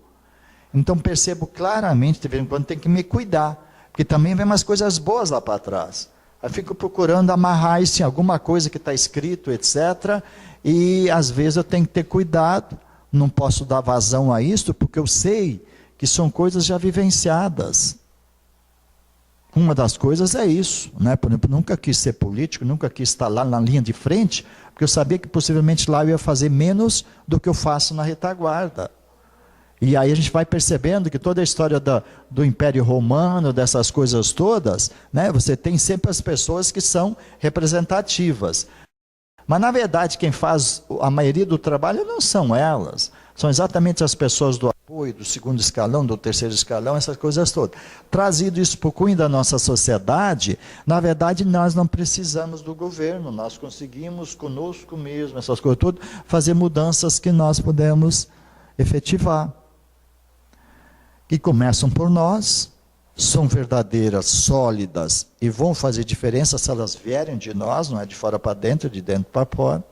Então percebo claramente, de vez em quando tem que me cuidar, porque também vem umas coisas boas lá para trás. Eu fico procurando amarrar isso em alguma coisa que está escrito, etc. E às vezes eu tenho que ter cuidado, não posso dar vazão a isso, porque eu sei que são coisas já vivenciadas. Uma das coisas é isso, né? Por exemplo, nunca quis ser político, nunca quis estar lá na linha de frente, porque eu sabia que possivelmente lá eu ia fazer menos do que eu faço na retaguarda. E aí a gente vai percebendo que toda a história do Império Romano, dessas coisas todas, né? Você tem sempre as pessoas que são representativas. Mas na verdade quem faz a maioria do trabalho não são elas. São exatamente as pessoas do apoio, do segundo escalão, do terceiro escalão, essas coisas todas. Trazido isso para o cunho da nossa sociedade, na verdade nós não precisamos do governo, nós conseguimos conosco mesmo, essas coisas todas, fazer mudanças que nós podemos efetivar. Que começam por nós, são verdadeiras, sólidas, e vão fazer diferença se elas vierem de nós, não é de fora para dentro, de dentro para fora.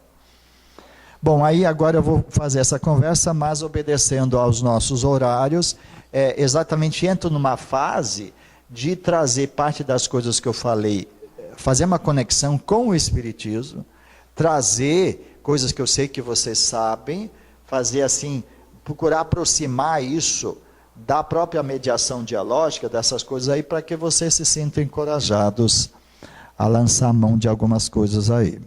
Bom, aí agora eu vou fazer essa conversa, mas obedecendo aos nossos horários, exatamente entro numa fase de trazer parte das coisas que eu falei, fazer uma conexão com o Espiritismo, trazer coisas que eu sei que vocês sabem, fazer assim, procurar aproximar isso da própria mediação dialógica, dessas coisas aí, para que vocês se sintam encorajados a lançar mão de algumas coisas aí.